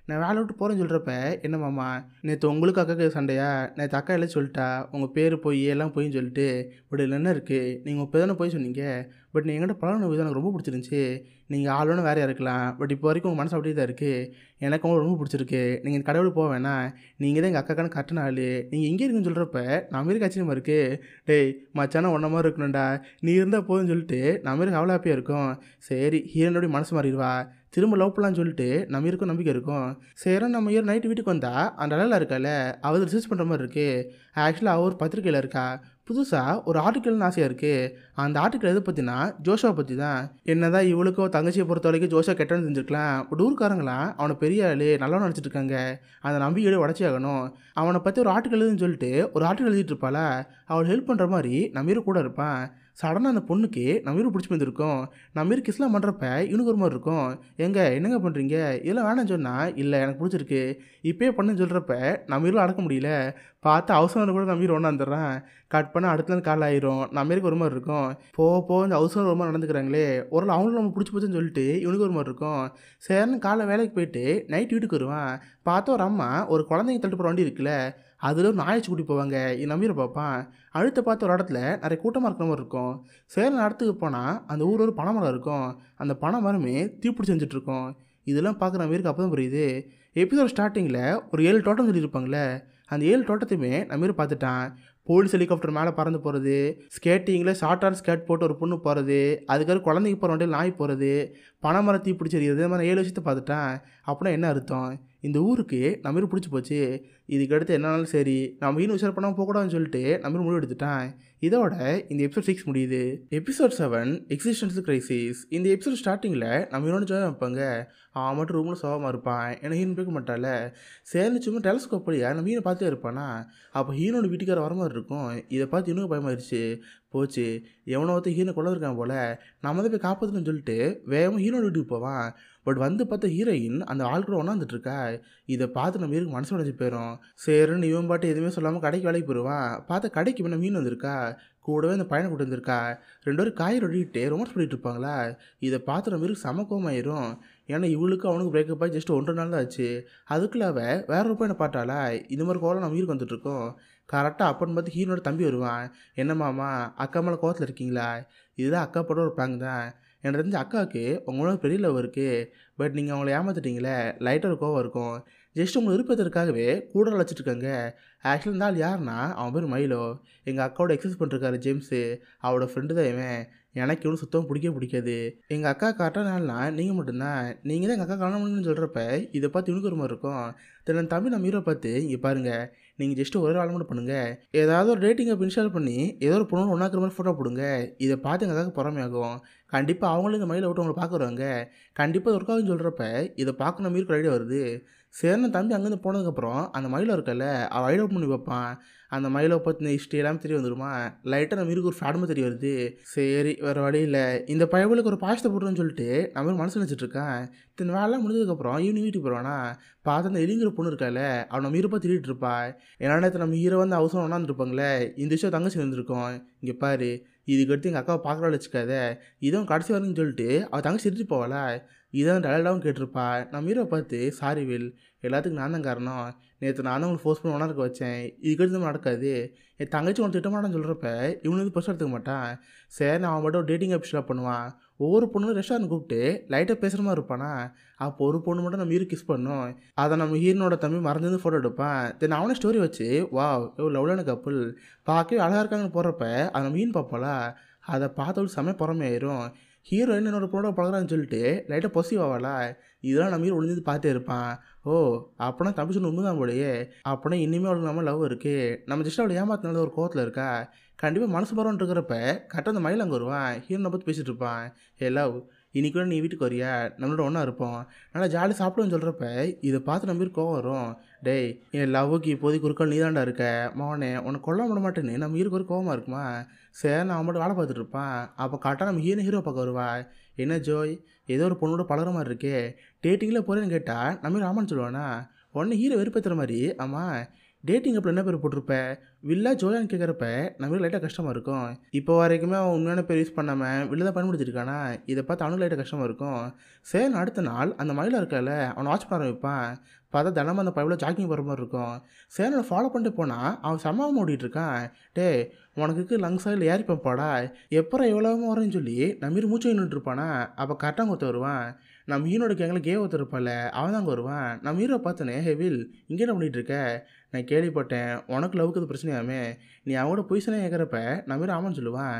[SPEAKER 1] நான் வேலை விட்டு போகிறேன்னு சொல்கிறப்ப என்ன மாமா, நேற்று உங்களுக்கு அக்காக்கு சண்டையா? நேற்று அக்கா எல்லாம் சொல்லிட்டா உங்கள் பேர் போய் எல்லாம் போயின்னு சொல்லிட்டு. பட் இதில் என்ன இருக்குது, நீங்கள் இப்போ தானே போய் சொன்னீங்க. பட் நீ எங்கிட்ட பழகின விதம் எனக்கு ரொம்ப பிடிச்சிருந்துச்சி. நீங்கள் ஆளோன்னு வேறையாக இருக்கலாம். பட் இப்போ வரைக்கும் உங்கள் மனசு அப்படியே தான் இருக்குது. எனக்கு உங்களுக்கு ரொம்ப பிடிச்சிருக்கு. நீங்கள் கடவுள் போக வேணாம். நீங்கள் தான் எங்கள் அக்காக்கான கட்டின ஆள். நீங்கள் எங்கே இருக்குன்னு சொல்கிறப்ப நம்ம இருக்க ஆச்சரியமாக இருக்குது. டேய் மச்சானா ஒன்றை மாதிரி இருக்கணும்டா. நீ இருந்தால் போதுன்னு சொல்லிட்டு நம்ம இருக்க அவ்வளோ ஹாப்பியாக இருக்கும். சரி ஹீரோனுடைய மனசு மாறிடுவா. திரும்ப லவ் பண்ணலான்னு சொல்லிட்டு நம்ம இருக்கும் நம்பிக்கை இருக்கும். சரி நம்ம ஹீரோ நைட்டு வீட்டுக்கு வந்தால் அந்த அழகாக இருக்கால, அவர் ரிசர்ச் பண்ணுற மாதிரி இருக்குது. ஆக்சுவலாக அவர் பத்திரிக்கையில் இருக்கா. புதுசாக ஒரு ஆர்டிக்கல்னு ஆசையாக இருக்குது. அந்த ஆர்டிக்கல் எதை பற்றினா ஜோஷாவை பற்றி தான். என்ன தான் இவளுக்கோ தங்கச்சியை பொறுத்த வரைக்கும் ஜோஷா கெட்டன்னு செஞ்சுருக்கலாம். பட் ஊருக்காரங்களாம் அவனை பெரிய ஆள் நல்லா நினச்சிட்டு இருக்காங்க. அந்த நம்பிக்கையோட உடச்சி ஆகணும். அவனை பற்றி ஒரு ஆர்டிக்கல் எழுதுன்னு சொல்லிட்டு ஒரு ஆர்டிக்கல் எழுதிட்டு இருப்பாளா. அவள் ஹெல்ப் பண்ணுற மாதிரி நம்ம ஹீரோ கூட இருப்பான். சடனாக அந்த பொண்ணுக்கு நம்ம ஹீரோ பிடிச்சி வந்துருக்கோம். நம்ம ஹீரோ கிஸ்லாம் பண்ணுறப்ப இவனுக்கு ஒரு மாதிரி இருக்கும். என்னங்க பண்ணுறீங்க, இதெல்லாம் வேணான்னு சொன்னால் இல்லை எனக்கு பிடிச்சிருக்கு இப்போயே பண்ணுன்னு சொல்கிறப்ப நம்ம ஹீரோ அடக்க முடியல. பார்த்து அவசரம் கூட நம்ம ஹீரோ ஒன்றா வந்துடுறான். கட் பண்ண அடுத்த நாள் கால் ஆயிரும். நம்ம ஹீரோக்கு ஒரு மாதிரி இருக்கும். போக இந்த அவசரம் ஒரு மாதிரி நடந்துக்கிறாங்களே, ஒரு நாள் அவங்களும் நம்ம பிடிச்சி போச்சுன்னு சொல்லிட்டு இவனுக்கு ஒரு மாதிரி இருக்கும். சரின்னு காலை வேலைக்கு போயிட்டு நைட் வீட்டுக்கு வருவான். பார்த்தா ஒரு அம்மா ஒரு குழந்தைங்க தள்ளிட்டு போகிற வண்டி இருக்குல்ல, அதில் ஒரு நாயச்சு கூட்டி போவாங்க. இது நம்பிட பார்ப்பான். அடுத்த பார்த்த ஒரு இடத்துல நிறைய கூட்டமாக இருக்கிற மாதிரி இருக்கும். சேர இடத்துக்கு போனால் அந்த ஊர் ஒரு பனைமரம் இருக்கும். அந்த பனை மரமே தீப்பிடிச்சு செஞ்சுட்ருக்கோம். இதெல்லாம் பார்க்குற மாரிக்கு அப்போ தான் புரியுது. எபிசோட் ஸ்டார்டிங்கில் ஒரு 7 தோட்டம் சொல்லியிருப்பாங்களே, அந்த 7 தோட்டத்தையுமே நம்ம பார்த்துட்டான். போலீஸ் ஹெலிகாப்டர் மேலே பறந்து போகிறது, ஸ்கேட்டிங்கில் ஷார்ட் ஆன் ஸ்கேட் போட்டு ஒரு பொண்ணு போகிறது, அதுக்காக குழந்தைக்கு போகிற வண்டியில் நாய் போகிறது, பனைமரம் தீ பிடிச்சிருக்கிறது, இதே மாதிரி 7 விஷயத்தை பார்த்துட்டான். அப்படின்னா என்ன அர்த்தம், இந்த ஊருக்கு நம்ம பிடிச்சி போச்சு. இதுக்கடுத்து என்னாலும் சரி நம்ம இன்னும் உஷார் பண்ணாமல் போகக்கூடாதுன்னு சொல்லிட்டு நம்ம முடிவு எடுத்துட்டான். இதோட இந்த எபிசோட் 6 முடியுது. Episode 7 existence crisis. இந்த எபிசோட் ஸ்டார்டிங்கில் நம்ம இன்னொன்று ஜாயின் வைப்பாங்க. அவன் மட்டும் ரூமில் சோகமாக இருப்பான். ஏன்னா ஹீரோன் போய்க்க மாட்டால. சேர்ந்து சும்மா டெலஸ்கோப் படியா நம்ம ஹீரோ பார்த்துட்டே இருப்பானா. அப்போ ஹீரோட வீட்டுக்கார வர மாதிரி இருக்கும். இதை பார்த்து இன்னும் பயமாயிருச்சு. போச்சு, எவனோ ஒருத்தர் ஹீரோ கொள்ள இருக்கான் போல், நம்ம தான் போய் காப்பாற்றுன்னு சொல்லிட்டு வேகமாக ஹீரோட வீட்டுக்கு போவான். பட் வந்து பார்த்தா ஹீரோயின் அந்த ஆள் கூட ஒன்றாந்துட்டுருக்கா. இதை பார்த்து நம்ம ஹீரோக்கு மனசு உடஞ்சி போயிடும். சரின்னு இவன் பாட்டு எதுவுமே சொல்லாமல் கடைக்கு வேலைக்கு போயிடுவான். பார்த்தா கடைக்கு முன்ன மீன் வந்திருக்கா. கூடவே அந்த பையனை கூட்டு வந்திருக்கா. 2 பேரும் காய் ரொட்டிட்டு ரொமான்ஸ் பண்ணிட்டு இருப்பாங்களா. இதை பார்த்து நம்ம ஹீரோக்கு செம கோவமாயிரும். ஏன்னா இவளுக்கு அவனுக்கு பிரேக்கப் ஆகி ஜஸ்ட் 1-2 நாள் தான் ஆச்சு. அதுக்குள்ள அவள் வேற ஒரு பையனை பார்த்தாளா. இந்த மாதிரி கோலம் நம்ம ஹீரோக்கு வந்துட்டுருக்கோம். கரெக்டாக அப்பன்னு பார்த்து ஹீரோட தம்பி வருவான். என்ன மாமா அக்கா மேலே கோவத்தில் இருக்கீங்களா? இதுதான் அக்கா போட ஒரு பிளாங் தான். எனக்கு தெரிஞ்ச அக்காவுக்கு உங்களோட பெரிய லவ் இருக்குது. பட் நீங்கள் அவங்கள ஏமாற்றிட்டீங்களே, லைட்டாக ஒரு கோவம் இருக்கும். ஜஸ்ட் உங்களை விருப்பத்திற்காகவே கூட வச்சுட்ருக்காங்க. ஆக்சுவலாக இந்த ஆள் யாருன்னா அவன் பேர் மைலோ. எங்கள் அக்காவோட எக்ஸஸ் பண்ணிருக்காரு ஜேம்ஸு. அவளோட ஃப்ரெண்டு தான் இவன். எனக்கு இவனு சுத்தமாக பிடிக்காது. எங்கள் அக்கா கரெக்டாக நாள்னா நீங்கள் மட்டும்தான். நீங்கள் தான் எங்கள் அக்கா கல்யாணம் பண்ணுன்னு சொல்கிறப்ப இதை பார்த்து இவனுக்கு ஒரு மாதிரி இருக்கும். தென் தம்பி நம்ம ஹீரோ பார்த்து இங்கே பாருங்கள், நீங்கள் ஜஸ்ட்டு ஒரு ஆள் மட்டும் பண்ணுங்கள். ஏதாவது ஒரு டேட்டிங் ஆப் இன்ஸ்டால் பண்ணி ஏதோ ஒரு பொண்ணு ஒன்றாக்குற மாதிரி ஃபோட்டோ போடுங்க. இதை பார்த்து எங்கள் அக்காவுக்கு பொறாமையாகும். கண்டிப்பாக அவங்களும் இந்த மயிலை விட்டு அவங்களை பார்க்குறாங்க. கண்டிப்பாக ஒர்க் ஆகுன்னு சொல்கிறப்ப இதை பார்க்க நம்ம ஹீரோக்கு ஐடியா வருது. சரின்னு தம்பி அங்கேருந்து போனதுக்கப்புறம் அந்த மயிலம் இருக்கல அவள் ஐடியா பண்ணி வைப்பான். அந்த மயிலை பற்றின ஹிஸ்ட்ரி எல்லாம் தெரிய வந்துருமா. லைட்டாக நம்ம இருக்கு ஒரு ஃப்ராடுமே தெரிய வருது. சரி வேறு வழி இல்லை, இந்த பயவுகளுக்கு ஒரு பாயசத்தை போட்டுருன்னு சொல்லிட்டு நம்ம மனசு நினச்சிட்டு இருக்கேன். இந்த வேலைலாம் முடிஞ்சதுக்கப்புறம் ஈவினிங் வீட்டுக்கு போயிடுவானா. பார்த்து அந்த எலிங்கிற பொண்ணு இருக்கால அவன் நம்ம ஹீரோப்பா திட்டிகிட்டு இருப்பா. ஏன்னா நேற்று நம்ம ஹீரோ வந்து அவசரம் ஒன்றாந்துருப்பாங்களே, இந்த விஷயம் தங்கச்சி வந்துருக்கோம். இங்கே பாரு, இதுக்கடுத்து எங்கள் அக்காவை பார்க்குறாள் வச்சுக்காத, இதுவும் கடைசி வரணும்னு சொல்லிட்டு அவள் தங்கச்சி திட்டிட்டு போவாளா. இதான் டயலாகவும் கேட்டிருப்பா. நம்ம ஹீரோ பார்த்து சாரி வில், எல்லாத்துக்கும் நான் தான் காரணம், நேற்று நான் தான் உங்களுக்கு ஃபோர்ஸ் பண்ணி ஒன்றா இருக்க வச்சேன், இதுக்கடுத்து நடக்காது. என் தங்கச்சி உனக்கு திட்டமாட்டான்னு சொல்கிறப்ப இவனு வந்து பெருசாக எடுத்துக்க மாட்டான். சரி அவன் மட்டும் டேட்டிங் ஆப்ஷனாக பண்ணுவான். ஒவ்வொரு பொண்ணும் ரெஸ்டாரண்ட் கூப்பிட்டு லைட்டாக பேசுகிற மாதிரி இருப்பானா. அப்போ ஒரு பொண்ணு மட்டும் நம்ம ஹீரோ கிஸ் பண்ணோம். அதை நம்ம ஹீரோனோட தம்பி மறந்துருந்து ஃபோட்டோ எடுப்பான். தென் அவனே ஸ்டோரி வச்சு வா லவ்லான கப்புள் பார்க்கவே அழகாக இருக்காங்கன்னு போடுறப்ப அதை நம்ம மீன் பார்ப்போம்ல, அதை பார்த்தவளுக்கு செம்ம பொறாமையாயிரும். ஹீரோயின் என்னோட பொண்ணோட பழகிறான்னு சொல்லிட்டு லைட்டாக பொசிவ் ஆவாளா. இதெல்லாம் நம்ம ஹீரோ ஒளிஞ்சு பார்த்தே இருப்பான். ஓ அப்போனா தம்பி சொன்ன உண்மை தான் போலையே, அப்போனா இனிமேல் அவளுக்கு நம்ம லவ் இருக்குது, நம்ம ஜஸ்ட் அவளை ஏமாத்தினால ஒரு கோவத்தில் இருக்கா, கண்டிப்பாக மனசு பரவான்னு இருக்கிறப்ப கரெக்டாக அந்த மயில் அங்கே வருவான். ஹீரோனை பற்றி பேசிகிட்டு இருப்பான். ஹே லவ், இன்னைக்கு கூட நீ வீட்டுக்கு வரியா, நம்மளோட ஒன்றா இருப்போம், நல்லா ஜாலி சாப்பிடுன்னு சொல்கிறப்ப இதை பார்த்து நம்ம கோவம் வரும். டேய் என் லவ்வுக்கு இப்போதைக்கு குறுக்கால் நீ தாண்டா இருக்க மோனே, உனக்கு கொல்ல விட மாட்டேன்னு நம்ம ஹீரோக்கு ஒரு கோவமாக இருக்குமா. சரி நான் மட்டும் வேலை பார்த்துட்டு இருப்பான். அப்போ கரெக்டாக நம்ம ஹீரோ பார்க்க வருவா. என்ன ஜோய், ஏதோ ஒரு பொண்ணோட பழகிற மாதிரி இருக்கே, டேட்டிங்கில் போகிறேன்னு கேட்டால் நம்ம ராமன் சொல்லுவானா. உடனே ஹீரோ வெறுப்பேற்றுற மாதிரி, ஆமாம் டேட்டிங் அப்புறம் என்ன பேர் போட்டிருப்ப வில்லா ஜோயான்னு கேட்குறப்ப நம்மளுக்கு லைட்டாக கஷ்டமாக இருக்கும். இப்போ வரைக்குமே அவன் உண்மையான பேர் யூஸ் பண்ணாமல் வில்ல தான் பயன்படுத்திருக்கானா. இதை பார்த்து அவனுக்கு லைட்டாக கஷ்டமாக இருக்கும். சரி அடுத்த நாள் அந்த மயிலாக இருக்கால அவனை வாட்ச் பண்ண ஆரம்பிப்பான். பார்த்தா தினமும் அந்த பைப்பில் ஜாக்கிங் போகிற மாதிரி இருக்கும். சரி நான் ஃபாலோ பண்ணிட்டு போனால் அவன் சமாவும் ஓடிட்டு இருக்கான். டே உனக்கு இருக்குது லங்ஸாக இல்லை ஏறி பம்பாடா, எப்போ எவ்வளோவும் வரேன்னு சொல்லி நம்ம மூச்சு நின்றுட்டு இருப்பானா. அப்போ கரெக்டாக ஒருத்த வருவான். நம்ம ஹீரோட கேங்கில் கே ஒருத்தர் இருப்பால அவன் தான் அங்கே வருவான். நம்ம ஹீரோ பார்த்தனே, ஹே வில் இங்கே என்ன பண்ணிகிட்டு இருக்க, நான் கேள்விப்பட்டேன் உனக்கு லவுக்கு அது பிரச்சனையாமே, நீ அவனோட பொய்சனே கேட்குறப்ப நம்ம ஹீரோ ஆமான்னு சொல்லுவான்.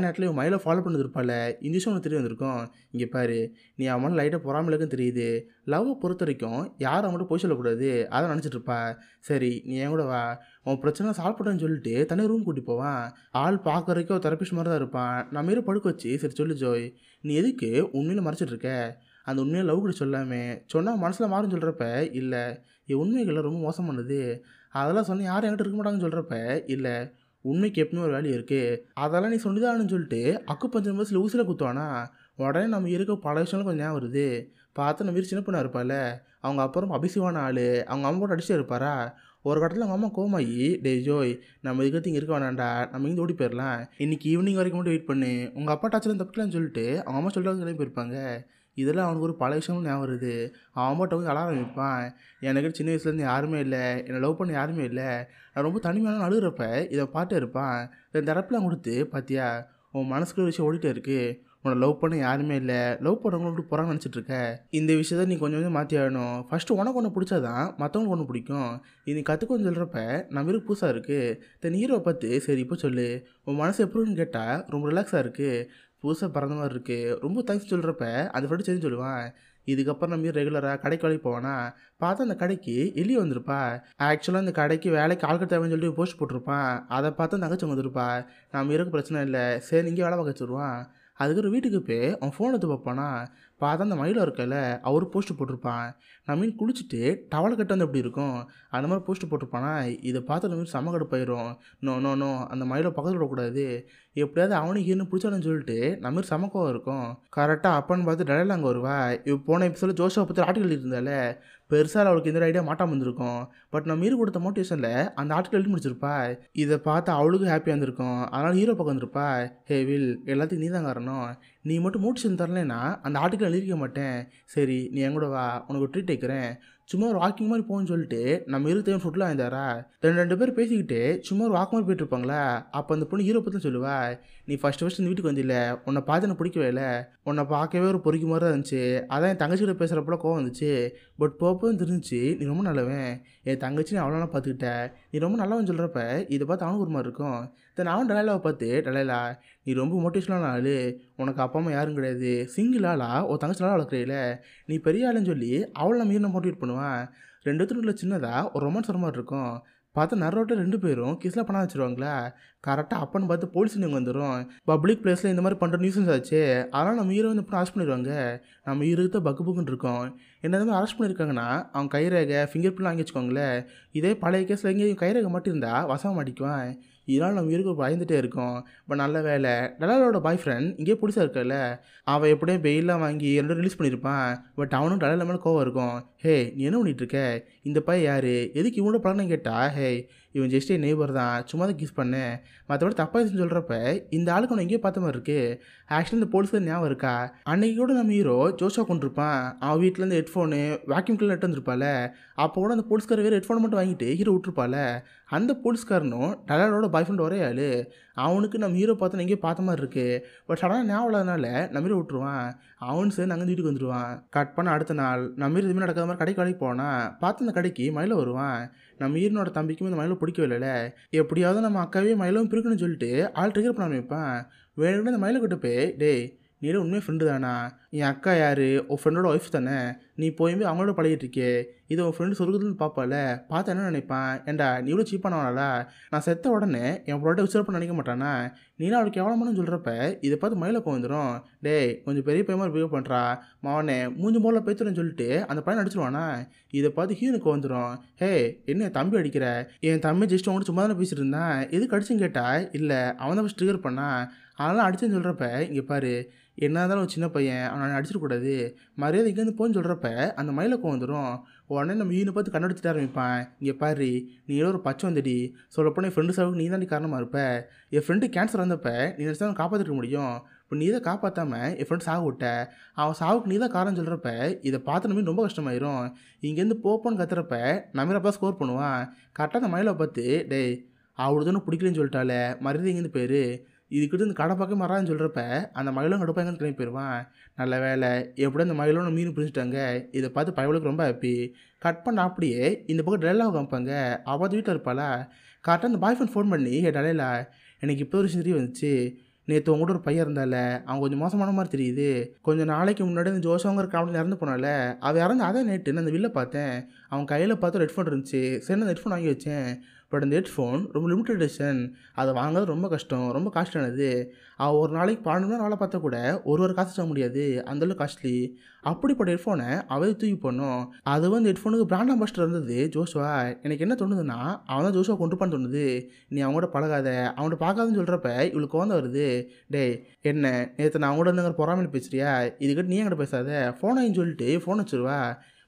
[SPEAKER 1] நேரத்தில் இவன் மயிலை ஃபாலோ பண்ணது இருப்பால, இந்த விஷயம் ஒன்று தெரிய வந்திருக்கும். இங்கே பாரு, நீ அவன் லைட்டாக பொறாமலுக்கும் தெரியுது, லவ்வை பொறுத்த வரைக்கும் யாரும் அவன்கிட்ட போய் சொல்லக்கூடாது அதை நினச்சிட்டு இருப்பா. சரி நீ என் கூட வா, உன் பிரச்சனை சால்வ் பண்ணுன்னு சொல்லிட்டு தனி ரூம் கூட்டி போவான். ஆள் பார்க்க வரைக்கும் தெரப்பிஸ்ட் மாதிரி தான் இருப்பான். நம்ம ஹீரோ படுக்க வச்சு, சரி சொல்லு ஜோய், நீ எதுக்கு உண்மையில மறைச்சிட்டு இருக்க, அந்த உண்மையை லவ் கூட சொல்லாமே சொன்னால் மனசில் மாறுன்னு சொல்கிறப்ப இல்லை, என் உண்மைகளை ரொம்ப மோசம் பண்ணுது, அதெல்லாம் சொன்னால் யாரும் என்கிட்ட இருக்க மாட்டாங்கன்னு சொல்கிறப்ப இல்லை, உண்மைக்கு எப்பவுமே ஒரு வேல்யூ இருக்குது, அதெல்லாம் நீ சொல்லிதான்னு சொல்லிட்டு அக்கு பஞ்சம் பஸ்ஸில் ஊசியில் குத்துவானா. உடனே நம்ம இருக்க பல விஷயங்களும் கொஞ்சம் ஞாபகம் வருது. பார்த்து நம்ம வீடு சின்ன பொண்ணாக இருப்பாள், அவங்க அப்புறம் அபிசிவான ஆள், அவங்க அம்மா போட்டு அடிச்சுட்டு இருப்பாரா. ஒரு கட்டத்தில் அவங்க அம்மா கோமாயி, டே ஜோய் நம்ம இதுக்கு இங்கே இருக்க வேணாண்டா, நம்ம இங்கே ஓடி போயிடலாம், இன்றைக்கி ஈவினிங் வரைக்கும் மட்டும் வெயிட் பண்ணு, உங்கள் அப்பா டாச்சில் தப்பிக்கலாம்னு சொல்லிட்டு அவங்க அம்மா சொல்லிட்டு கிளம்பி போயிருப்பாங்க. இதெல்லாம் அவனுக்கு ஒரு பல விஷயமும் ஞாபகம் வருது. அவன் அம்மாட்ட வந்து அழ ஆரம்பிப்பான். எனக்கு சின்ன வயசுலேருந்து யாருமே இல்லை, என்னை லவ் பண்ண யாருமே இல்லை, நான் ரொம்ப தனிமையான அழுகிறப்ப இதை பாட்டு இருப்பான். இந்த தரப்புலாம் கொடுத்து பார்த்தியா உன் மனசுக்கு ஒரு விஷயம் ஓடிட்டே இருக்குது, உன்னை லவ் பண்ண யாருமே இல்லை, லவ் பண்ணவங்களுக்கு போகிறான்னு நினச்சிட்டு இருக்க, இந்த விஷயத்த நீ கொஞ்சம் கொஞ்சம் மாற்றி ஆகணும், ஃபஸ்ட்டு உனக்கு ஒன்று பிடிச்சாதான் மற்றவங்களுக்கு ஒன்று பிடிக்கும், இது கற்றுக்கொண்டு சொல்கிறப்ப நம்ம இருக்கு புதுசாக இருக்குது. தென் ஹீரோவை பார்த்து சரி இப்போ சொல்லு உன் மனசு எப்படின்னு கேட்டால் ரொம்ப ரிலாக்ஸாக இருக்குது, புதுசாக பிறந்த மாதிரி இருக்குது, ரொம்ப தேங்க்ஸ் சொல்கிறப்ப அந்த ஃப்ரெண்டு சரின்னு சொல்லுவான். இதுக்கப்புறம் நம்ம ரெகுலராக கடைக்கு வேலைக்கு போவானா. பார்த்தா அந்த கடைக்கு எலி வந்திருப்பா. ஆக்சுவலாக அந்த கடைக்கு வேலைக்கு ஆட்கள் தேவைன்னு சொல்லிட்டு போஸ்ட் போட்டிருப்பான். அதை பார்த்து தங்கச்சி வந்துருப்பா. நம்ம இருக்க பிரச்சனை இல்லை, சரி இங்கே வேலை பார்க்க வச்சுருவான். அதுக்கப்புறம் வீட்டுக்கு போய் அவன் ஃபோன் எடுத்து பார்ப்பானா. பார்த்தா அந்த மயிலும் இருக்கல அவர் போஸ்ட்டு போட்டிருப்பான். நான் மீன் குளிச்சுட்டு டவலை கட்டு வந்து எப்படி இருக்கும் அந்த மாதிரி போஸ்ட்டு போட்டிருப்பானா. இதை பார்த்து நம்ம செம்ம கடுப்பாயிரும். நோ நோ நோ அந்த மயிலை பக்கத்தில் விடக்கூடாது, எப்படியாவது அவனுக்கு இன்னும் பிடிச்சானு சொல்லிட்டு நம்ம செமக்கோவம் இருக்கும். கரெக்டாக அப்பன்னு பார்த்து டடையில் அங்கே வருவா. இப்போ போன எபிசோட ஜோஷோவை பற்றி ஆர்டிகல் இருந்தால பெருசாக அவளுக்கு இந்த ஐடியா மாட்டாமல் இருந்திருக்கும். பட் நம்ம ஹீரோ கொடுத்த மோட்டிவேஷனில் அந்த ஆர்டிகல் எழுதி முடிச்சிருப்பா. இதை பார்த்து அவளுக்கு ஹாப்பியாக இருந்திருக்கும். அதனால் ஹீரோ பக்கம் வந்திருப்பா. ஹே வில் எல்லாத்துக்கும் நீ தான் காரணம், நீ மட்டும் மோட்டிவேஷன் தரலைன்னா அந்த ஆர்டிக்கல் எழுதிக்க மாட்டேன், சரி நீ என் கூட வா உனக்கு ட்ரீட் வைக்கிறேன், சும்மா ஒரு வாக்கிங் மாதிரி போகணும்னு சொல்லிட்டு நம்ம இருபத்தையும் ஃபுட்டில் வாங்கிதாரா. ரெண்டு பேர் பேசிக்கிட்டு சும்மா ஒரு வாக்கு மாதிரி போயிட்டுருப்பாங்களா. அப்போ அந்த பொண்ணு ஹீரோ பற்றி சொல்லுவா. நீ ஃபஸ்ட்டு இந்த வீட்டுக்கு வந்தில்ல, உன்னை பார்த்து எனக்கு பிடிக்கவே இல்லை, உன்னை பார்க்கவே ஒரு பொறிக்கு மாதிரி தான் இருந்துச்சு, அதான் என் தங்கச்சிக்கிட்ட பேசுகிறப்பல கோவம் வந்துச்சு, பட் போப்போன்னு தெரிஞ்சிச்சு நீ ரொம்ப நல்லவன், என் தங்கச்சி நீ அவ்வளோனா பார்த்துக்கிட்ட, நீ ரொம்ப நல்லவன் சொல்கிறப்ப இதை பார்த்து அவனுக்கு ஒரு மாதிரி இருக்கும். தென் அவன் டலைலாவை பார்த்து டலைலா நீ ரொம்ப மோட்டிவேஷனான ஆள், உனக்கு அப்பா அம்மா யாரும் கிடையாது, சிங்கிள் ஆளா ஒரு தங்கச்சி நல்லா வளர்க்குறீல, நீ பெரிய ஆளுன்னு சொல்லி அவளை நம்ம மோட்டிவேட் பண்ணுவான். ரெண்டு பேத்துல சின்னதாக ஒரு ரொமான்ஸ் வர மாதிரி இருக்கும். பார்த்தா நரோட்ட 2 பேரும் கிஸ்லாம் பண்ண வச்சுருவாங்களா. கரெக்டாக அப்பன்னு பார்த்து போலீஸ் இங்கே வந்துடும். பப்ளிக் பிளேஸில் இந்த மாதிரி பண்ணுற நியூஸன்ஸ் ஆச்சு. அதனால் நம்ம ஹீரோ வந்து இப்போ அரெஸ்ட் பண்ணிடுவாங்க. நம்ம ஹீரோக்கு பக்கு புக்குன்னு இருக்கோம். என்ன மாதிரி அரெஸ்ட் பண்ணியிருக்காங்கன்னா அவன் கைரேகை ஃபிங்கர் பிரிண்ட் வாங்கி வச்சுக்கோங்களேன். இதே பழைய கேஸில் எங்கேயும் கைரேகை மட்டும் இருந்தால் வசமாக மாட்டிக்குவான். இதனால் நம்ம ஹீரோக்கு பயந்துகிட்டே இருக்கோம். பட் நல்ல வேலை டலாலோட பாய் ஃப்ரெண்ட் இங்கேயே பிடிச்சா இருக்கல. அவன் எப்படியும் பெயிலாம் வாங்கி 2 ரிலீஸ் பண்ணியிருப்பான். பட் அவனும் டலால மேலே கோவம் இருக்கும். ஹே நீ என்ன பண்ணிட்டு இருக்க, இந்த பையன் யார், எதுக்கு இவனோட பழகணும் கேட்டா, ஹே இவன் ஜஸ்ட் என் நெய்பர் தான், சும்மா தான் கிஸ் பண்ணேன், மற்றபடி தப்பாக இருக்குன்னு சொல்கிறப்ப இந்த ஆளுக்கு அவனை எங்கேயோ பார்த்த மாதிரி இருக்குது. ஆக்சுவலி இந்த போலீஸ்க்கு ஞாபகம் இருக்கா, அன்றைக்கி கூட நம்ம ஹீரோ ஜோஷா கொண்டிருப்பான். அவன் வீட்டிலேருந்து ஹெட்ஃபோனு வேக்யூம் கிளீனர் எடுத்து வந்துருப்பாள். அப்போ கூட அந்த போலீஸ்கார வேறு ஹெட்ஃபோன் மட்டும் வாங்கிட்டு ஹீரோ விட்டுருப்பாள். அந்த போலீஸ்காரனும் டலாலோட பாய் ஃப்ரெண்ட் ஒரே ஆள். அவனுக்கு நம்ம ஹீரோ பார்த்தா எங்கேயோ பார்த்த மாதிரி இருக்குது. பட் சடனாக ஞாபகம் இல்லாதனால நம்ம ஹீரோ விட்டுருவான். அவனு சேர்ந்து அங்கே வீட்டுக்கு வந்துடுவான். கட் பண்ண அடுத்த நாள் நம்ம ஹீரோ இதுமாதிரி நடக்காத மாதிரி கடைக்கு போனால் பார்த்து அந்த கடைக்கு மயில வருவான். நம்ம ஹீரோனோட தம்பிக்கும் இந்த மயில பிடிக்கவே இல்லை. எப்படியாவது நம்ம அக்காவே மயிலும் பிரிக்கணும்னு சொல்லிட்டு ஆள் ட்ரிகர் பண்ண வைப்பான். வேணும்னு அந்த மயிலை கிட்ட போய், டேய் நீரும் உண்மையாக ஃப்ரெண்டு தானா, என் அக்கா யார், உன் ஃப்ரெண்டோட ஒய்ஃப் தானே, நீ போயுமே அவங்களோட பழகிட்டு இருக்கே, இது உன் ஃப்ரெண்டு சொருக்குதுன்னு பார்ப்பால, பார்த்து என்ன நினைப்பான், ஏண்டா நீ இவ்வளோ சீப்பானவனாலா, நான் செத்த உடனே என் ப்ராடக்ட் உச்சரப்பு நினைக்க மாட்டானா, நீனா அவளுக்கு எவ்வளோமானு சொல்கிறப்ப இதை பார்த்து மயில வந்துடும். டேய் கொஞ்சம் பெரிய பையன் பிஹேவ் பண்ணுறா மாவனே, மூஞ்சி மூலம் பேத்துறேன்னு சொல்லிட்டு அந்த பையன் அடிச்சிருவானா. இதை பார்த்து ஹீரோனுக்கு வந்துடும். ஹே என்ன தம்பி அடிக்கிற, என் தம்பி ஜஸ்ட் உங்கள்கிட்ட சும்மா தானே பேசிட்டு இருந்தான், எதுக்கு அடிச்சுன்னு கேட்டா, இல்லை அவன் தான் ஃபஸ்ட் ட்ரிகர் பண்ணான், அதெல்லாம் அடிச்சேன்னு சொல்கிறப்ப இங்கே பாரு என்ன இருந்தாலும் ஒரு சின்ன பையன் அவனை அடிச்சிடக்கூடாது, மரியாதை இங்கேருந்து போன்னு சொல்கிறப்ப அந்த மயிலுக்கு வந்துடும். உடனே நம்ம ஹீரோனை பார்த்து கண்ணடிச்சிட்டு ஆரம்பிப்பான். இங்கே பாரு நீ ஏதோ ஒரு பச்சை வந்துடி, சொல்லப்போனால் என் ஃப்ரெண்டு சாவுக்கு நீ தான் காரணமாக இருப்ப, என் ஃப்ரெண்டு கேன்சர் வந்தப்போ நீ நினச்சா காப்பாற்றிருக்க முடியும், இப்போ நீ தான் காப்பாற்றாமல் என் ஃப்ரெண்ட் சாவு விட்ட, அவன் சாவுக்கு நீ தான் காரணம் சொல்கிறப்ப இதை பார்த்து நம்ம ரொம்ப கஷ்டமாயிரும். இங்கேருந்து போப்போன்னு கத்துறப்ப நம்ம அப்பா ஸ்கோர் பண்ணுவான். கரெக்டாக அந்த மயிலை பார்த்து, டேய் அவளுக்கு தானே பிடிக்கலன்னு சொல்லிட்டாலே, மரியாதை இங்கேருந்து போயிரு, இதுக்கிட்ட இந்த கடை பக்கம் மறான்னு சொல்கிறப்ப அந்த மயிலும் கடுப்பாக எங்கே கிளம்பி போயிடுவான். நல்ல வேலை எப்படியும் அந்த மயிலும் மீன் பிடிச்சிட்டாங்க. இதை பார்த்து பயவுளுக்கு ரொம்ப ஹாப்பி. கட் பண்ண அப்படியே இந்த பக்கம் டலைலாக காமிப்பாங்க. அவள் வீட்டில் இருப்பாளா. கரெக்டாக அந்த பாய் ஃப்ரெண்ட் ஃபோன் பண்ணி, ஹே டலைலா எனக்கு இப்போ ஒரு தெரிய வந்துச்சு, நேற்று உங்கள்கிட்ட ஒரு பையன் இருந்தால அவன் கொஞ்சம் மோசமான மாதிரி தெரியுது, கொஞ்சம் நாளைக்கு முன்னாடி அந்த ஜோஷாங்கிற காவலில் இறந்து போனால அவள் இறந்து அதே நேற்று நான் அந்த வில்லை பார்த்தேன், அவன் கையில் பார்த்து ஒரு ஹெட்ஃபோன் இருந்துச்சு, சரி அந்த ஹெட்ஃபோன் வாங்கி வச்சேன். பட் அந்த ஹெட்ஃபோன் ரொம்ப லிமிட்டட் எடிஷன், அதை வாங்குறது ரொம்ப கஷ்டம், ரொம்ப காஸ்ட்லியானது, அவள் ஒரு நாளைக்கு 12 மணி நேரம் வேலை பார்த்தா கூட ஒரு காசு தர முடியாது, அந்தளவுக்கு காஸ்ட்லி. அப்படிப்பட்ட ஹெட்ஃபோனை அவள் தூக்கி போடணும். அது வந்து ஹெட்ஃபோனுக்கு பிராண்ட் அம்பாஸ்டர் இருந்தது ஜோஷுவா. எனக்கு என்ன தோணுதுன்னா அவன் தான் ஜோஷுவா கொண்டு போன்னு தோணுது. நீ அவங்கள்ட்ட பழகாத, அவன்கிட்ட பார்க்காதுன்னு சொல்கிறப்ப இவளுக்கு வந்து வருது. டேய் என்ன நேற்று நான் அவங்கள்ட்ட இருந்தவங்க பொறாமல் பேசுறியா, இதுக்கிட்ட நீ என்கிட்ட பேசாத, ஃபோனாயின்னு சொல்லிட்டு ஃபோன் வச்சுருவா.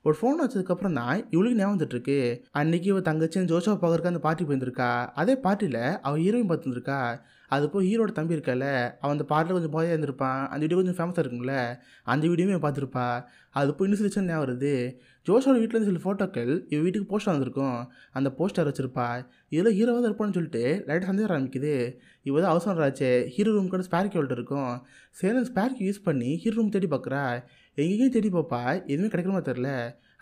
[SPEAKER 1] ஒரு ஃபோன் வச்சதுக்கப்புறம் தான் இவளுக்கு ஞாபகம் வந்துட்டுருக்கு. அன்றைக்கி இவள் தங்கச்சி ஜோஷாவை பார்க்குறக்கு அந்த பார்ட்டி போயிருந்திருக்கா. அதே பார்ட்டியில் அவள் ஹீரோயின் பார்த்துருந்துருக்கா. அது போய் ஹீரோட தம்பி இருக்கால, அவன் அந்த பாட்டில் கொஞ்சம் போயாக இருந்திருப்பான். அந்த வீடியோ கொஞ்சம் ஃபேமஸாக இருக்குங்கள, அந்த வீடியோவே பார்த்துருப்பா. அது போய் இன்னும் சிரிச்சு ஞாபகம் வருது. ஜோஷோட வீட்டிலேருந்து சில ஃபோட்டோக்கள் இவள் வீட்டுக்கு போஸ்டர் வந்திருக்கும். அந்த போஸ்டர் வச்சிருப்பா. இதில் ஹீரோவாக தான் இருப்பான்னு சொல்லிட்டு லைட்டாக சந்தேகம் ஆரம்பிக்குது. இவள் தான் அவசரம் ஆச்சு, ஹீரோ ரூம் கூட ஸ்பேர் கி இருக்கும். சரி அந்த ஸ்பேர் கி யூஸ் பண்ணி ஹீரோ ரூம் தேடி பார்க்குறா. எங்கேயும் தேடி பார்ப்பா, எதுவுமே கிடைக்கிற மாதிரி தெரில.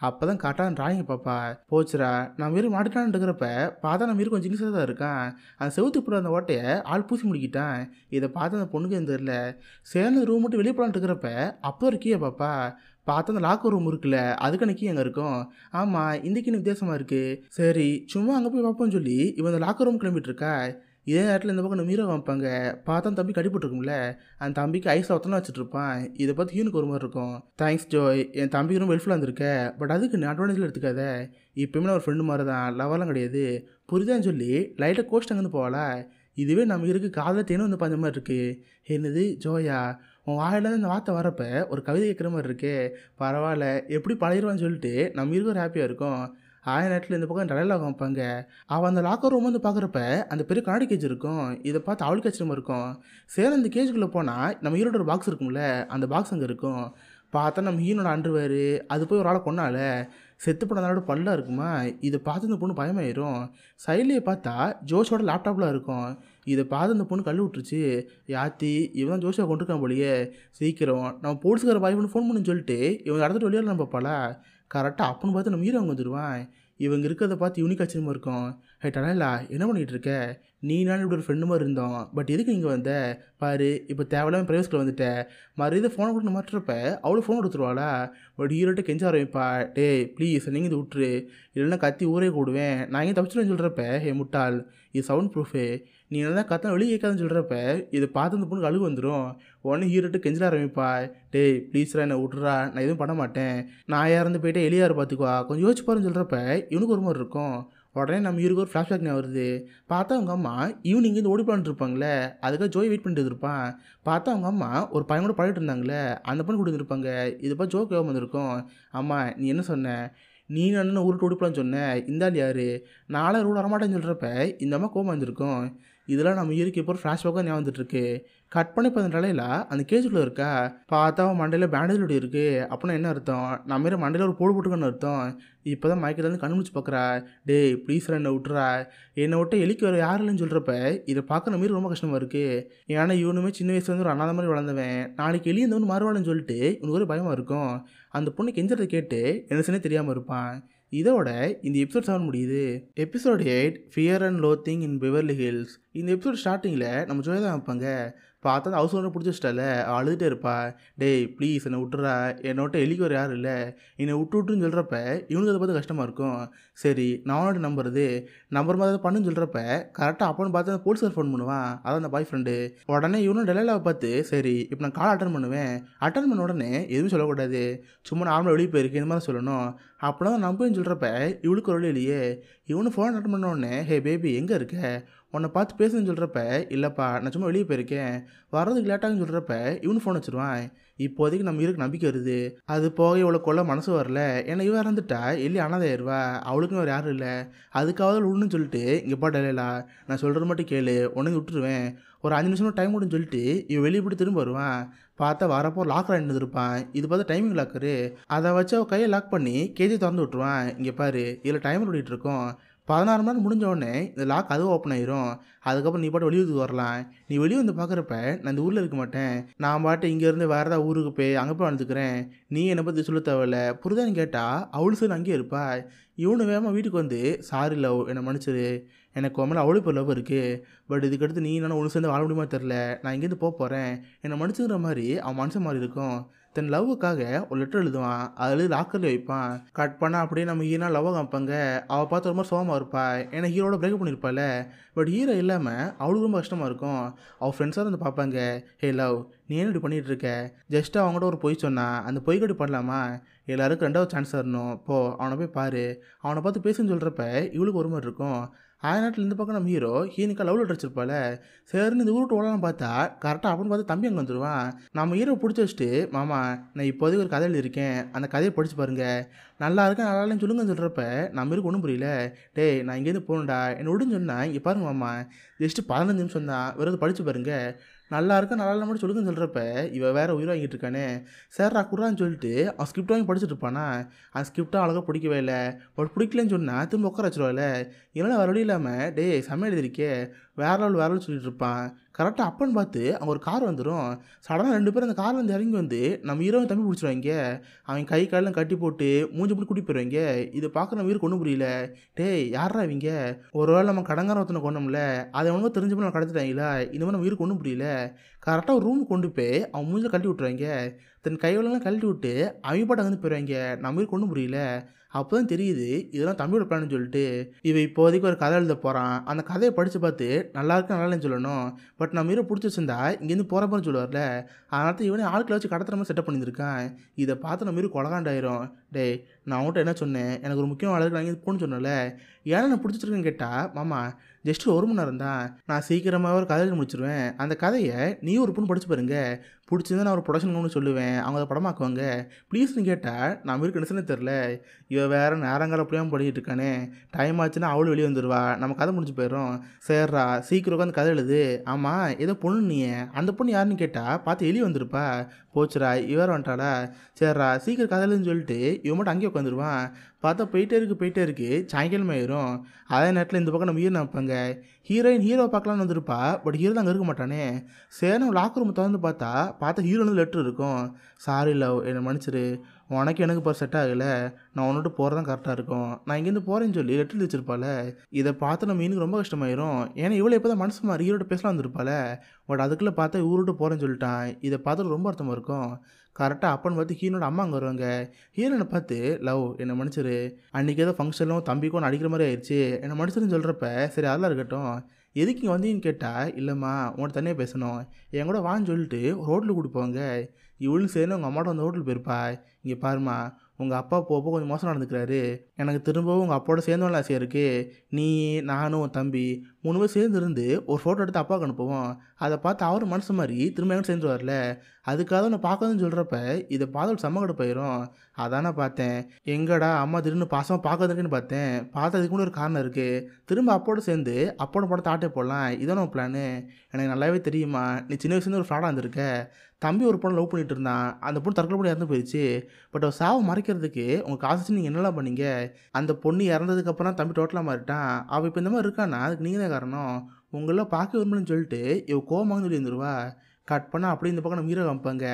[SPEAKER 1] அப்போ தான் கரெக்டாக ட்ராயிங்கை பார்ப்பா. போச்சுரா நான் வெறும் மாட்டிட்டான்னு இருக்கிறப்ப பார்த்தா நான் கொஞ்சம் ஜினிஸாக தான் இருக்கான். அந்த செவுத்து போட அந்த ஓட்டையை ஆள் பூசி முடிக்கிட்டான். இதை பார்த்து அந்த பொண்ணுக்கு எதுவும் தெரில. சேர்ந்து ரூம் மட்டும் வெளியே போகலான்ட்டு இருக்கிறப்ப அப்போ ஒரு கீயை பார்ப்பா. பார்த்தா அந்த லாக்கர் ரூம் இருக்குல்ல, அதுக்கான கீ அங்கே இருக்கும். ஆமாம் இந்த கீ வித்தியாசமாக இருக்குது. சரி சும்மா அங்கே போய் பார்ப்போம்னு சொல்லி இவன் அந்த லாக்கர் ரூம் கிளம்பிட்டு இருக்கா. இதே நேரத்தில் இந்த பக்கம் மீரோ வைப்பாங்க. பார்த்தா தம்பி கடிப்பட்டுருக்கும்ல, அந்த தம்பிக்கு ஐஸில் ஒத்தனை வச்சுட்ருப்பான். இதை பார்த்து ஹீனுக்கு ஒரு மாதிரி இருக்கும். தேங்க்ஸ் ஜோய், என் தம்பிக்கு ரொம்ப ஹெல்ப்ஃபுல்லாக இருந்திருக்க, பட் அதுக்கு நீ அட்வான்டேஜில் எடுத்துக்காத, இப்போயுமே நான் ஒரு ஃப்ரெண்டு மாதிரி தான், லவெல்லாம் கிடையாது புரியுதான்னு சொல்லி லைட்டாக கோஸ்ட் அங்கேருந்து போகல. இதுவே நம்ம இருக்கு காதில் தேனும் வந்து பஞ்ச மாதிரி இருக்குது. என்னது ஜோயா, உன் வாயிலேருந்து இந்த வார்த்தை வரப்ப ஒரு கவிதை கேட்குற மாதிரி இருக்கு. பரவாயில்ல எப்படி பழகிடுவான்னு சொல்லிட்டு நம்ம இருக்க ஒரு ஹாப்பியாக இருக்கும். நேரத்தில் இந்த பக்கம் டலைலாக வைப்பாங்க. அவள் அந்த லாக்கர் ரூம் வந்து பார்க்குறப்ப அந்த பெரிய கண்ணாடி கேஜ் இருக்கும். இதை பார்த்து அவளுக்கு ஆச்சரியமாக இருக்கும். சரி அந்த கேஜுக்குள்ளே போனால் நம்ம ஹீரோட ஒரு பாக்ஸ் இருக்கும்ல, அந்த பாக்ஸ் அங்கே இருக்கும். பார்த்தா நம்ம ஹீரோட அண்டர்வேரு, அது போய் ஒரு ஆளை கொண்டால செத்து போனதோட பல்லாக இருக்குமா. இதை பார்த்து இந்த பொண்ணு பயமாயிரும். சைட்லேயே பார்த்தா ஜோஷோட லேப்டாப்பில் இருக்கும். இதை பார்த்து இந்த பொண்ணு கல் விட்டுருச்சு. யாத்தி இவன் ஜோஷியா கொண்டிருக்கான் போலியே, சீக்கிரம் நம்ம போலீஸ்கார பாய் பண்ணி ஃபோன் பண்ணி சொல்லிட்டு இவங்க இடத்துல வெளியே நம்ம பார்ப்பாளா. கரெக்டாக அப்பன்னு பார்த்து நம்ம ஹீரோ அங்கே வந்துடுவான். இவங்க இருக்கிறத பார்த்து யூனிக் ஆச்சரியமாக இருக்கும். ஹே டலைலா என்ன பண்ணிகிட்டு இருக்க, நான் இப்படி ஒரு ஃப்ரெண்டு மாதிரி இருந்தோம், பட் எதுக்கு இங்கே வந்த பாரு, இப்போ தேவையில்லாம ப்ரைவேஸ்கில் வந்துட்டேன், மறுபடியும் ஃபோனை கொடுத்து மாட்டுறப்ப அவ்வளோ ஃபோன் கொடுத்துருவாளா. பட் ஹீரோட்ட கெஞ்ச ஆரம்பிப்பா, டே ப்ளீஸ் நீங்கள் இது விட்டுரு, இல்லைன்னா கத்தி ஊரே கூடுவேன், நான் இங்கே தப்பிச்சுன்னு சொல்கிறப்ப ஹே முட்டாள் இது சவுண்ட் ப்ரூஃபு, நீ நல்லா கத்தனை வெளியே கேட்காதுன்னு சொல்கிறப்ப இதை பார்த்து அந்த பொண்ணுக்கு அழுகு வந்துடும். உடனே ஹீரோட்டு கெஞ்சல ஆரம்பிப்பா, டேய் ப்ளீஸ்ரா என்னை விட்டுறா, நான் எதுவும் பண்ண மாட்டேன், நான் இறந்து போயிட்டே எளியாரு பார்த்துக்குவா, கொஞ்சம் யோசிச்சு பாருன்னு சொல்கிறப்ப இவனுக்கு ஒரு மாதிரி இருக்கும். உடனே நம்ம ஹீரோக்கு ஒரு ஃப்ளாஷ்பேக் வருது. பார்த்தா அவங்க அம்மா ஈவினிங் இங்கேருந்து ஓடி போலான்ட்டு இருப்பாங்களே, அதுக்காக ஜோய் வெயிட் பண்ணிட்டு இருப்பான். பார்த்தா அவங்க அம்மா ஒரு பையன் கூட பழகிட்டு இருந்தாங்களே, அந்த பொண்ணு கொடுத்துருப்பாங்க. இது பார்த்து ஜோக் யோகம் வந்திருக்கும். அம்மா நீ என்ன சொன்ன, நீ அண்ணன் ஊருக்கு ஓடிப்பலான்னு சொன்னேன், இந்தாள் யார், நாளை ரூல் வரமாட்டேன்னு சொல்கிறப்ப இந்த அம்மா கோவம் வந்திருக்கும். இதெல்லாம் நம்ம ஹீரோக்கு இப்போ ஒரு ஃப்ளாஷ்பேக்காக ஞாபகம் வந்துட்டுருக்கு. கட் பண்ணி இப்போ அந்த நிலையில அந்த கேஜுக்குள்ளே இருக்கா. பார்த்தா அவன் மண்டையில் பேண்டேஜ் ஒட்டி இருக்குது. அப்படின்னா என்ன அர்த்தம், நம்ம மாரி மண்டையில் ஒரு போடு போட்டுக்கன்னு அர்த்தம். இப்போ தான் மயக்கிலேருந்து கண்டுபிடிச்சி பார்க்குறா, டேய் ப்ளீஸ்ரா என்னை விட்டுறா, என்னை விட்டு எலிக்கு வர யாரும் இல்லைன்னு சொல்கிறப்ப இதை பார்க்க நம்ம ரொம்ப கஷ்டமாக இருக்குது. ஏன்னா இவனுமே சின்ன வயசுலேருந்து ஒரு அண்ணாத மாதிரி வளர்ந்தவன், நாளைக்கு எலி இந்த ஒன்று மாறுவான்னு சொல்லிட்டு இவனுக்கு ஒரு பயமாக இருக்கும். அந்த பொண்ணு கெஞ்சறதை கேட்டு என்னச்சுனே தெரியாமல் இருப்பான். இதோட இந்த எபிசோட் 7 முடியுது. Episode 8 fear and loathing in Beverly Hills. இந்த எபிசோட் ஸ்டார்டிங்கில் நம்ம ஜோயா தான் வைப்பாங்க. பார்த்தா அந்த ஹவுஸ் ஓனர் பிடிச்சி வச்சிட்டால, அழுதுகிட்டே இருப்பா, டேய் ப்ளீஸ் என்னை விட்டுறா, என்னோட்ட எலிக்கு ஒரு யாரும் இல்லை, என்னை விட்டுன்னு சொல்கிறப்ப இவனுக்கு அதை பார்த்து கஷ்டமாக இருக்கும். சரி நான் அவனோட நம்பர் மாதிரி பண்ணுன்னு சொல்கிறப்ப கரெக்டாக அப்போன்னு பார்த்து அந்த போலீஸார் ஃபோன் பண்ணுவான், அதான் அந்த பாய் ஃப்ரெண்டு. உடனே இவனும் டெலைலாவை பார்த்து சரி இப்போ நான் கால் அட்டன் பண்ணுவேன், அட்டன் பண்ண உடனே எதுவும் சொல்லக்கூடாது, சும்மா நார்மலாக வெளியே போயிருக்கு இந்த மாதிரி சொல்லணும். அப்படின்னா தான் நம்புன்னு சொல்கிறப்ப இவளுக்கு ஒரு வழி இல்லையே. இவனு ஃபோன் அட்டன் பண்ண உடனே ஹே பேபி எங்கே இருக்க, உன்னை பார்த்து பேசுன்னு சொல்கிறப்ப இல்லைப்பா நான் சும்மா வெளியே போயிருக்கேன், வர்றதுக்கு லேட்டாகுன்னு சொல்கிறப்ப இவனு ஃபோன் வச்சுருவான். இப்போதைக்கு நம்ம இருக்கு நம்பிக்கை வருது. அது போக இவ்வளோ கொள்ள மனசு வரல, ஏன்னா இவன் இறந்துட்டா எல்லி அனாதையாயிருவா, அவளுக்குன்னு வேறு யாரும் இல்லை, அதுக்காவது விடணும்னு சொல்லிட்டு இங்கே பாட்டா நான் சொல்கிறது மட்டும் கேளு, உடனே விட்டுருவேன், ஒரு 5 நிமிஷம் டைம் விடுன்னு சொல்லிட்டு இவன் வெளியே போட்டு திரும்ப வருவான். பார்த்தா வரப்போ லாக் ஆகிட்டு இருப்பான். இது பார்த்தா டைமிங் லாக்கரு, அதை வச்சு அவள் கையை லாக் பண்ணி கேஜி திறந்து விட்டுருவான். இங்கே பாரு இதில் டைமர் ஓடிட்டு இருக்கோம், 16 மணி நேரம் முடிஞ்ச உடனே இந்த லாக் அதுவும் ஓப்பன் ஆயிரும், அதுக்கப்புறம் நீ பாட்டு வெளியூருக்கு வரலாம். நீ வெளியே வந்து பார்க்குறப்ப நான் இந்த ஊரில் இருக்க மாட்டேன், நான் பாட்டு இங்கேருந்து வேறு ஏதாவது ஊருக்கு போய் அங்கே போய் வந்துக்கிறேன், நீ என்னை பற்றி சொல்ல தேவையில்ல புரிதான்னு கேட்டால் அவளு சரி அங்கேயே இருப்பா. இவனு வேகமாக வீட்டுக்கு வந்து சாரி லவ் என்னை மன்னிச்சிரு, எனக்கு உன் மேலே அவ்வளோ இப்போ லவ் இருக்குது, பட் இதுக்கடுத்து நீ என்னென்ன ஒன்று சேர்ந்து வாழ முடியுமா தெரில, நான் இங்கேருந்து போகிறேன் என்னை மன்னிச்சுங்கிற மாதிரி அவன் மனுஷன் மாதிரி இருக்கும். தன் லவ்வுக்காக ஒரு லெட்டர் எழுதுவான், அதில் லாக்கரில் வைப்பான். கட் பண்ணால் அப்படியே நம்ம ஹீரோ லவ்வை காமிப்பாங்க. அவள் பார்த்து ரொம்ப சோகமாக இருப்பா, ஏன்னா ஹீரோட பிரேக்கப் பண்ணியிருப்பாள். பட் ஹீரோ இல்லாமல் அவளுக்கு ரொம்ப கஷ்டமாக இருக்கும். அவள் ஃப்ரெண்ட்ஸாக வந்து பார்ப்பாங்க, ஹே லவ் நீ என்ன இப்படி பண்ணிகிட்டு இருக்க, ஜஸ்ட்டு அவங்கள்ட்ட ஒரு பொய் சொன்னா, அந்த பொய் கட்டி பண்ணலாமா, எல்லாருக்கும் 2வது சான்ஸ் தரணும், போ அவனை போய் பாரு, அவனை பார்த்து பேசுன்னு சொல்கிறப்ப இவளுக்கு ஒரு மாதிரி இருக்கும். நாட்டில் இந்த பக்கம் நம்ம ஹீரோக்கா லவ் லெட்டர் வச்சிருப்பாள். சரின்னு இந்த ஊருட்டு ஓடலாம் பார்த்தா கரெக்டாக அப்படின்னு பார்த்து தம்பி அங்கே வந்துடுவான். நம்ம ஹீரோ பிடிச்சி வச்சுட்டு மாமா நான் இப்போதைக்கு ஒரு கதை எழுதியிருக்கேன், அந்த கதையை படித்து பாருங்கள், நல்லா இருக்கேன் நல்லா இல்லைன்னு சொல்லுங்கன்னு சொல்கிறப்ப நம்ம இருக்கு ஒன்றும் புரியல, டேய் நான் இங்கேருந்து போகணுண்டா என்னை விடுன்னு சொன்னால் இங்கே பாருங்க மாமா ஜஸ்ட்டு 15 நிமிஷம் தான், வேறு படித்து பாருங்கள், நல்லா இருக்கா நல்லா இல்லை மட்டும் சொல்லுங்கன்னு சொல்கிறப்ப இவன் வேறு உயிர் வாங்கிட்டு இருக்கானே, சேர்றா குறான்னு சொல்லிட்டு அவன் ஸ்கிரிப்ட் வாங்கி படிச்சுட்டு இருப்பானா. அந்த ஸ்கிரிப்டாக அழகாக பிடிக்கவே இல்லை, பட் பிடிக்கலன்னு சொன்னால் திரும்ப உட்கார வச்சுருவாள். இதனால் வேறு வழி இல்லாமல் டே செம்ம எழுதிருக்கே வேறு லெவல் சொல்லிட்டு இருப்பான். கரெக்டாக அப்பன்னு பார்த்து அவங்க ஒரு கார் வந்துடும். சடனாக 2 பேரும் அந்த காரில் வந்து இறங்கி வந்து நம்ம ஹீரோவை தம்பி பிடிச்சிருவாங்க. அவங்க கை காலெலாம் கட்டி போட்டு மூஞ்சி போட்டு கூட்டி போயிடுவாங்க. இதை பார்க்க நம்ம ஹீரோ ஒன்றும் புரியல, டேய் யாரா இவங்க, ஒரு வேளை நம்ம கடங்கார ஒருத்தனை கொண்டோம்ல அதை அவனுக்கு தெரிஞ்சப்போ நம்ம கடத்திட்டாங்களா, இந்த மாதிரி நம்ம ஹீரோக்கு ஒன்றும் புரியல. கரெக்டாக ஒரு ரூம் கொண்டு போய் அவன் மூஞ்சில் கட்டி விட்டுருவாங்க. தன் கைவெல்லாம் கழட்டி விட்டு அவங்க பாட்டு வந்து போயிடுவாங்க. நம்ம ஹீரோக்கு ஒன்றும் புரியல. அப்போ தான் தெரியுது இதெல்லாம் தம்பியோட பிளான்னு சொல்லிட்டு. இவன் இப்போதைக்கு ஒரு கதை எழுத போகிறான். அந்த கதையை படித்து பார்த்து நல்லா இருக்கு நல்லா இல்லைன்னு சொல்லணும். பட் நம்ம ஹீரோ பிடிச்சி வச்சிருந்தா இங்கேருந்து போகிறப்பன்னு சொல்லுவார்ல, அதனால இவனே ஆட்களை வச்சு கடத்துற மாதிரி செட்டப் பண்ணியிருக்கான். இதை பார்த்து நம்ம ஹீரோ கொலகாண்டாயிரும். டேய் நான் அவன்கிட்ட என்ன சொன்னேன், எனக்கு ஒரு முக்கியமான ஆளுக்கு நான் இங்கே போகணும்னு சொன்னல, ஏன்னா நான் பிடிச்சிருக்கேன்னு கேட்டால் மாமா ஜஸ்ட்டு 1 மணி நேரம் தான், நான் சீக்கிரமாக ஒரு கதையை முடிச்சிடுவேன், அந்த கதையை நீ ஒரு பொண்ணு படிச்சு பாருங்க, பிடிச்சிருந்தா நான் ஒரு ப்ரொடக்ஷன் சொல்லுவேன், அவங்க அதை படமாக்குவாங்க ப்ளீஸ்னு கேட்டால் நம்ம இருக்கு நினச்சுனே தெரில. இவன் வேறு நேரங்கால அப்படியாமல் படிக்கிட்டு இருக்கானே, டைம் ஆச்சுன்னா அவளும் வெளியே வந்துடுவா, நம்ம கதை முடிஞ்சு போயிடும். சேர்றா சீக்கிரம் உட்காந்து கதை எழுது. ஆமாம் ஏதோ பொண்ணு நீ, அந்த பொண்ணு யாருன்னு கேட்டால் பார்த்து எலி வந்துருப்பா, போச்சுரா இவர் வந்துட்டாளா, சேர்றா சீக்கிரம் கதை எழுதுன்னு சொல்லிட்டு இவன் மட்டும் அங்கேயே உட்காந்துருவான். பார்த்தா போயிட்டே இருக்குது சாயங்காலம் ஆயிரும். அதே நேரத்தில் இந்த பக்கம் நம்ம ஹீரோ நினைப்பாங்க, ஹீரோவை பார்க்கலான்னு வந்திருப்பா, பட் ஹீரோ தான் அங்கே இருக்க மாட்டானே. சரி நம்ம லாக்கர் ரூம் திறந்து பார்த்தா ஹீரோன்னு லெட்ரு இருக்கும், சாரி லவ் என்னை மன்னிச்சிரு, உனக்கு எனக்கு இப்போ செட் ஆகலை, நான் உன்னிட்டு போகிறது தான் கரெக்டாக இருக்கும், நான் இங்கேருந்து போகிறேன்னு சொல்லி லெட்டர் வச்சிருப்பாள். இதை பார்த்து நம்ம மீனுக்கு ரொம்ப கஷ்டமாயிரும். ஏன்னா இவ்வளோ இப்போ தான் மனசு மாதிரி ஹீரோட்ட பேசலாம் வந்திருப்பாள். பட் அதுக்குள்ளே பார்த்தா ஊருட்டு போகிறேன்னு சொல்லிட்டான். இதை பார்த்து ரொம்ப அர்த்தமாக இருக்கும். கரெக்டாக அப்பன்னு பார்த்து ஹீரோட அம்மா அங்கே வருவாங்க. ஹீரோனை பார்த்து லவ் என்னை மன்னிச்சிரு, அன்றைக்கி ஏதோ ஃபங்க்ஷனும் தம்பிக்கும் நான் அடிக்கிற மாதிரி ஆயிடுச்சு, என்னை மன்னிச்சிருன்னு சொல்கிறப்ப சரி அதெல்லாம் இருக்கட்டும், எதுக்கு இங்கே வந்தீங்கன்னு கேட்டால் இல்லைம்மா உங்கள்கிட்ட தனியாக பேசணும், என் கூட வான்னு சொல்லிட்டு ஒரு ஹோட்டலுக்கு கூட்டிப்போங்க. இவளும் சேர்ந்து உங்கள் அம்மாட்ட வந்து ஹோட்டலுக்கு போயிருப்பா. இங்கே பாருமா, உங்கள் அப்பா போப்போ கொஞ்சம் மோசம் நடந்துக்கிறாரு, எனக்கு திரும்பவும் உங்கள் அப்பாவோட சேர்ந்து ஆசையாக இருக்குது. நீ நானும் உன் தம்பி 3 பேர் சேர்ந்து இருந்து ஒரு ஃபோட்டோ எடுத்து அப்பாவுக்கு அனுப்புவோம். அதை பார்த்து அவரும் மனசு மாதிரி திரும்ப எங்கே சேர்ந்து வரல, அதுக்காக நான் பார்க்காதுன்னு சொல்கிறப்ப இதை பார்த்து செம்ம போயிடும். அதான் நான் பார்த்தேன், எங்கடா அம்மா திடீர்னு பாசமாக பார்க்காதுன்னு பார்த்தேன். பார்த்ததுக்கு கூட ஒரு காரணம் இருக்குது. திரும்ப அப்போட சேர்ந்து அப்போட படம் தாட்டே போடலாம், இதான உன் பிளானு. எனக்கு நல்லாவே தெரியுமா, நீ சின்ன வயசுலேருந்து ஒரு ஃப்ராடாக இருந்திருக்க. தம்பி ஒரு பொண்ணை லவ் பண்ணிட்டு இருந்தான், அந்த பொண்ணு தற்கொலை பண்ணி இறந்து போயிடுச்சு. பட் அவர் சாவை மறைக்கிறதுக்கு உங்கள் காசு நீங்கள் என்னெல்லாம் பண்ணீங்க? அந்த பொண்ணு இறந்ததுக்கப்புறம் தம்பி டோட்டலாக மாறிட்டான். அவள் இப்போ இந்த மாதிரி இருக்கான்னா அதுக்கு நீங்கள் தான் காரணம். உங்களெல்லாம் பார்க்க விரும்புன்னு சொல்லிட்டு இவ கோவமாகனு சொல்லி இருந்துருவா. கட் பண்ணால் அப்படி இந்த பக்கம் நம்ம ஹீரோ காமிப்பாங்க.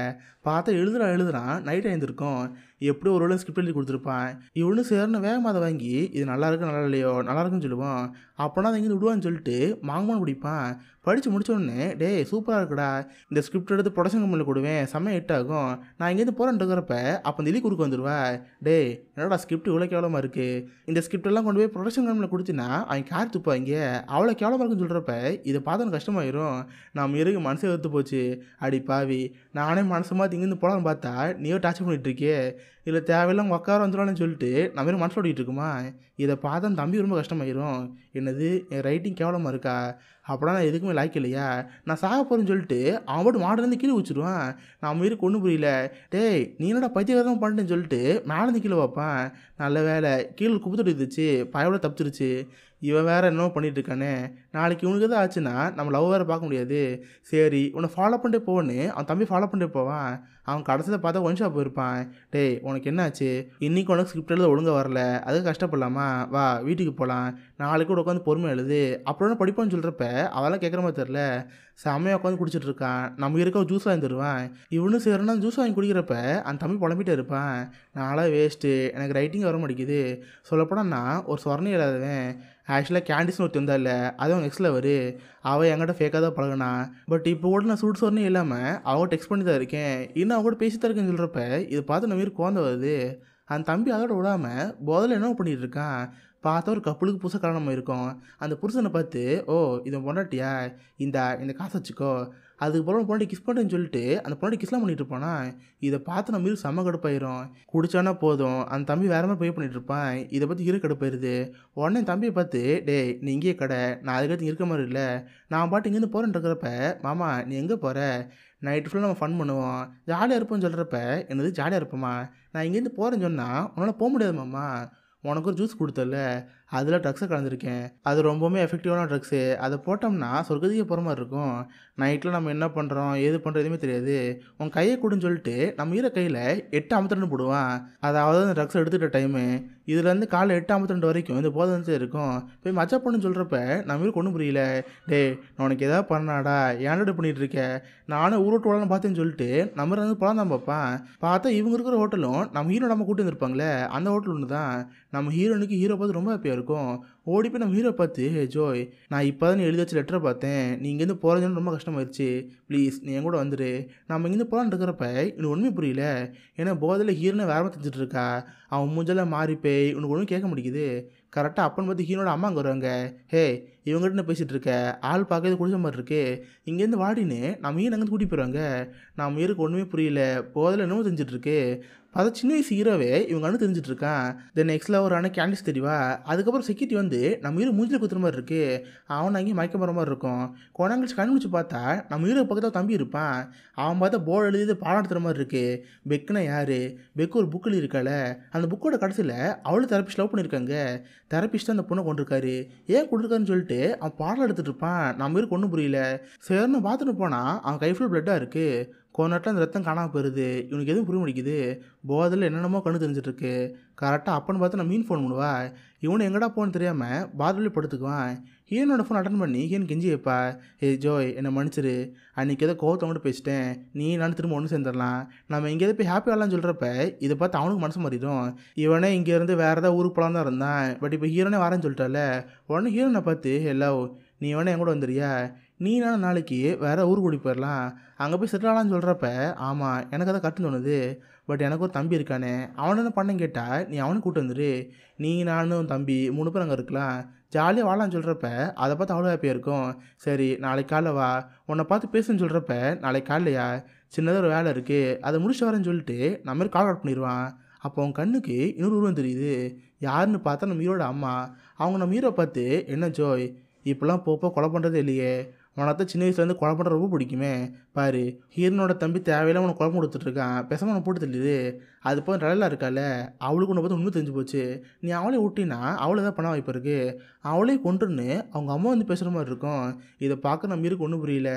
[SPEAKER 1] பார்த்தா எழுதுறான் நைட் ஆயிருந்திருக்கும். எப்படி ஒரு வேளை ஸ்கிரிப்ட் எழுதி கொடுத்துருப்பான். இவனு சேர்னு வேகமாக அதை வாங்கி இது நல்லா இருக்கு நல்லா இல்லையோ நல்லா இருக்குன்னு சொல்லுவான். அப்போனா அதை இங்கே விடுவான்னு சொல்லிட்டு மாங்கமான்னு பிடிப்பான். படித்து முடிச்சோடனே டேய் சூப்பராக இருக்குடா, இந்த ஸ்கிரிப்ட் எடுத்து ப்ரொடக்ஷன் கம்பெனியில் கொடுவேன், செம்ம ஹிட் ஆகும், நான் இங்கேருந்து போகிறேன்னு இருக்கிறப்ப அப்போ இந்த குறுக்க வந்துடுவா. டேய் என்னோட ஸ்கிரிப்ட் இவ்வளோ கேவலமாக இருக்குது, இந்த ஸ்கிரிப்டெல்லாம் கொண்டு போய் ப்ரொடக்ஷன் கம்பெனியில் கொடுத்தினா அவன் கார் துப்பாங்க, அவ்வளோ கேவலமாக இருக்குன்னு சொல்கிறப்ப இதை பார்த்து எனக்கு கஷ்டமாயிரும். நம்ம இருக்கு மனசே வெறுத்து போச்சு. அடி பாவி, நானே மனசு மாற்றி இங்கேருந்து போகலான்னு பார்த்தா நீயோ டார்ச்சர் பண்ணிகிட்டு இருக்கே, இல்லை தேவையில்லாம் உங்கள் உட்கார வந்துடுவான்னு சொல்லிட்டு நம்ம வேறு மனசு ஓடிட்டு இருக்குமா. இதை பார்த்தா அந்த தம்பி ரொம்ப கஷ்டமாயிரும். என்னது என் ரைட்டிங் கேவலமாக இருக்கா, அப்படின்னா நான் எதுக்குமே லாய்க்கு இல்லையா, நான் சாக போகிறேன்னு சொல்லிட்டு அவன் மட்டும் மாடலேருந்து கீழே வச்சுருவான். நான் மீருக்கு ஒன்றும் புரியல. டேய் நீ என்னடா பைத்தியகாரம் பண்ணிட்டேன்னு சொல்லிட்டு மேலேருந்து கீழே வைப்பான். நல்ல வேலை கீழே குப்பத்தொட்டி இருந்துச்சு, பயவோட தப்பிச்சிருச்சு. இவன் வேறு என்னவோ பண்ணிகிட்டு இருக்கானே, நாளைக்கு இவனுக்கு எதாவது ஆச்சுன்னா நம்ம லவ் வேறு பார்க்க முடியாது. சரி உன்னை ஃபாலோ பண்ணிட்டே போவேன்னு அவன் தம்பி ஃபாலோ பண்ணிட்டே போவான். அவன் கடைசியில் பார்த்தா ஒன் ஷாப் போயிருப்பான். டேய் உனக்கு என்ன ஆச்சு, இன்றைக்கி உனக்கு ஸ்கிரிப்ட் எழுத ஒழுங்காக வரல, அதுக்கு கஷ்டப்படலாமா, வா வீட்டுக்கு போகலாம், நாளைக்கு கூட உட்காந்து பொறுமையாக எழுது, அப்புறம் படிப்பான்னு சொல்கிறப்ப அவெல்லாம் கேட்குற மாதிரி தெரில. செம்மையாக உட்காந்து குடிச்சிட்டு இருக்கான். நம்ம இருக்க ஜூஸ் வாங்கி தருவான். இவனும் சரினா ஜூஸ் வாங்கி குடிக்கிறப்ப அந்த தம்பி புலம்பிட்டே இருப்பான். நான்லாம் வேஸ்ட்டு, எனக்கு ரைட்டிங் வர மாட்டேங்குது. சொல்லப்போனால் நான் ஒரு சொரணை இல்லாதவன். ஆக்சுவலாக கேண்டிஸ்னு ஒருத்தி வந்தா இல்லை, அது அவங்க எக்ஸில் அவள் என்கிட்ட ஃபேக்காக தான் பழகினா. பட் இப்போ கூட நான் சூட் சொரணே இல்லாமல் அவங்க டெக்ஸ்ட் பண்ணி தான் இருக்கேன், இன்னும் அவங்க கூட பேசி தான் இருக்கேன்னு சொல்கிறப்ப இதை பார்த்து நம்ம வீடு குழந்தை வருது. அந்த தம்பி அதோட விடாமல் போதில் என்ன பண்ணிகிட்டு இருக்கான். பார்த்தா ஒரு கப்பலுக்கு புதுசாக கல்யாணம் இருக்கும். அந்த புருஷனை பார்த்து ஓ இதை பொண்டாட்டியா, இந்த காசை வச்சுக்கோ, அதுக்கு பிறகு பொண்டாட்டி கிஸ் பண்ணுறேன்னு சொல்லிட்டு அந்த பொண்டாட்டி கிஸ்லாம் பண்ணிட்டு இருப்பானா. இதை பார்த்து நம்ம செம்ம கடுப்பாயிரும். குடிச்சானா போதும் அந்த தம்பி வேற மாதிரி பே பண்ணிட்டு இருப்பான். இதை பற்றி இரு கடுப்பாயிருது. உடனே தம்பியை பார்த்து டேய் நீ இங்கேயே கடை, நான் அதுக்கடுத்து இருக்க மாதிரி இல்லை, நான் பாட்டு இங்கேருந்து போகிறேன்னு இருக்கிறப்ப மாமா நீ எங்கே போகிற, நைட்டு ஃபுல்லாக நம்ம ஃபன் பண்ணுவோம் ஜாலியாக இருப்போம்னு சொல்கிறப்ப என்னது ஜாலியாக இருப்போம்மா, நான் இங்கேருந்து போகிறேன்னு சொன்னால் உன்னால் போக முடியாது மாமா, உனக்கு ஒரு ஜூஸ் கொடுத்தல அதில் ட்ரக்ஸை கலந்துருக்கேன், அது ரொம்பவுமே எஃபெக்டிவான ட்ரக்ஸு, அதை போட்டோம்னா சொர்க்கத்துக்கே போகிற மாதிரி இருக்கும், நைட்டில் நம்ம என்ன பண்ணுறோம் ஏது பண்ணுறோம் எதுவுமே தெரியாது, உன் கையை கொடுன்னு சொல்லிட்டு நம்ம ஈர கையில் 8:52 போடுவான். அதாவது அந்த ட்ரக்ஸ் எடுத்துகிட்ட டைமு இதுலேருந்து காலை 8:52 வரைக்கும் இந்த போதை வந்து இருக்கும். போய் மச்சா பொண்ணுன்னு சொல்கிறப்ப நம்ம இருக்கு ஒன்றும் புரியல. டே நான் உனக்கு எதாவது பண்ணாடா ஏன்டா பண்ணிகிட்டு இருக்கேன், நானும் ஊரோட்டு வரலான்னு பார்த்தேன்னு சொல்லிட்டு நம்ம வந்து பழம் தான் பார்ப்பான். பார்த்தா இவங்க இருக்கிற ஹோட்டலும் நம்ம ஹீரோ நம்ம கூட்டி வந்துருப்பாங்களே அந்த ஹோட்டல் ஒன்று தான். நம்ம ஹீரோனுக்கு ஹீரோ பார்த்து ரொம்ப ஹாப்பியாக இருக்கும். ஓடி போய் நம்ம ஹீரோ பார்த்து ஹே ஜோய் நான் இப்போ தான் நீ எழுதி வச்ச லெட்டரை பார்த்தேன், நீ இங்கேருந்து போகிறதுன்னு ரொம்ப கஷ்டமாயிருச்சு, ப்ளீஸ் நீ என் கூட வந்துடு, நம்ம இங்கேருந்து போகலான்னு இருக்கிறப்ப இன்னும் ஒன்றுமே புரியல. ஏன்னா போதில் ஹீரோனை வேற மாதிரி தெரிஞ்சிட்டு இருக்கா. அவன் மூஞ்செல்லாம் மாறி போய் உனக்கு ஒன்றும் கேட்க முடியுது. கரெக்டாக அப்பன்னு பார்த்து ஹீரோட அம்மா அங்கே வருவாங்க. ஹே இவங்ககிட்ட என்ன பேசிகிட்டு இருக்க, ஆள் பார்க்கறது குடிச்ச மாதிரி இருக்கு, இங்கேருந்து வாடின்னு நம்ம ஹீரோ அங்கேருந்து கூட்டி போயிடுவாங்க. நம்ம ஹீரோக்கு ஒன்றுமே புரியல, போதில் என்னமோ தெரிஞ்சிட்ருக்கு. பார்த்தா சின்ன வயசு ஹீரோவே இவங்க அண்ணு தெரிஞ்சிட்டு இருக்கான். தென் நெக்ஸ்ட்டில் ஒரு அண்ணன் கேண்டிஸ் தெரியவா. அதுக்கப்புறம் செக்யூரிட்டி வந்து நம்ம ஹீரோ மூஞ்சில் குத்துற மாதிரி இருக்குது, அவன் அங்கேயும் மயக்க போகிற மாதிரி இருக்கும். கொண்டாங்கழிச்சு கண்டுபிடிச்சி பார்த்தா நம்ம ஹீரோ பக்கத்தில் தம்பி இருப்பான். அவன் பார்த்தா போர்டு எழுதி பாடம் எடுத்துகிற மாதிரி இருக்குது. பெக்குனா யார், பெக்கு ஒரு புக்கில் இருக்கால, அந்த புக்கோட கடைசியில் அவளும் தெரப்பிஸ்ட் லவ் பண்ணியிருக்காங்க. தெரப்பிஸ்ட் அந்த பொண்ணை கொண்டிருக்காரு, ஏன் கொண்டிருக்காருன்னு சொல்லிட்டு அவன் பாடம் எடுத்துகிட்டு இருப்பான். நம்ம ஹீரோக்கு ஒன்றும் புரியல. சரின்னு பார்த்துட்டு போனால் அவன் கை ஃபுல் பிளட்டாக இருக்குது. கொஞ்ச நேரத்தில் அந்த ரத்தம் காணாமல் போயிடுது. இவனுக்கு எதுவும் புரிய முடிக்குது. போதில் என்னென்னமோ கண்ணு தெரிஞ்சிட்ருக்கு. கரெக்டாக அப்பன்னு பார்த்து நான் மீன் ஃபோன் பண்ணுவா. இவனு எங்கடா போன்னு தெரியாமல் பாத்ரூம்லேயே படுத்துக்குவான். ஹீரோனோட ஃபோன் அட்டன் பண்ணி ஹீரோன் கெஞ்சி வைப்பா. ஜோய் என்னை மன்னிச்சிரு, அன்றைக்கி ஏதோ கோவத்தை மட்டும் பேசிட்டேன், நீ நான் திரும்ப ஒன்று சேர்ந்துடலாம், நம்ம இங்கே எதை போய் ஹாப்பி ஆகலாம்னு சொல்கிறப்ப இதை பார்த்து அவனுக்கு மனசு மாறிடும். இவனே இங்கேருந்து வேறு ஏதாவது ஊருக்கு போகலாம் தான் இருந்தான். பட் இப்போ ஹீரோனே வரேன்னு சொல்லிட்டால. உடனே ஹீரோனை பார்த்து ஹலோ நீ வேணா என் கூட வந்துடுறியா, நீ நான் நாளைக்கு வேறு ஊருக்கு கூட்டி போயிடலாம், அங்கே போய் செட்டில் ஆகலான்னு சொல்கிறப்ப ஆமாம் எனக்கு அதை கட்டுன்னு தோணுது. பட் எனக்கு ஒரு தம்பி இருக்கானே, அவனை என்ன பண்ணேன்னு கேட்டால் நீ அவனுக்கு கூப்பிட்டு வந்துடு, நீ நானும் தம்பி 3 பேர் அங்கே இருக்கலாம், ஜாலியாக வாழலான்னு சொல்கிறப்ப அதை பார்த்து அவ்வளோ ஹாப்பியாக இருக்கும். சரி நாளைக்கு காலைல வா, உன்னை பார்த்து பேசுன்னு சொல்கிறப்ப நாளைக்கு காலைலையா, சின்னதாக ஒரு வேலை இருக்குது அதை முடிச்சு வரேன்னு சொல்லிட்டு நம்ம மாதிரி கால் அவுட் பண்ணிடுவான். அப்போ அவன் கண்ணுக்கு இன்னொரு உருவம் தெரியுது. யாருன்னு பார்த்தா நம்ம ஹீரோட அம்மா. அவங்க நம்ம ஹீரோ பார்த்து என்ன ஜோய் இப்போலாம் போப்போ கொலை பண்ணுறதே இல்லையே, உனக்கு சின்ன வயசுலேருந்து கொலை பண்ணுறது ரொம்ப பிடிக்குமே, பாரு ஹீரோனோட தம்பி தேவையில்லாம உனக்கு குழம்பு கொடுத்துட்ருக்கான், பேசாமல் உனக்கு போட்டு தள்ளிடு, அது போய் நல்லா இருக்கால, அவளுக்கு உன்னை பார்த்து உண்மை தெரிஞ்சு போச்சு, நீ அவளே விட்டினா அவளை தான் பண்ண வாய்ப்பு இருக்குது, அவளே கொண்டுன்னு அவங்க அம்மா வந்து பேசுகிற மாதிரி இருக்கும். இதை பார்க்க நம்ம இருக்கு ஒன்றும் புரியல.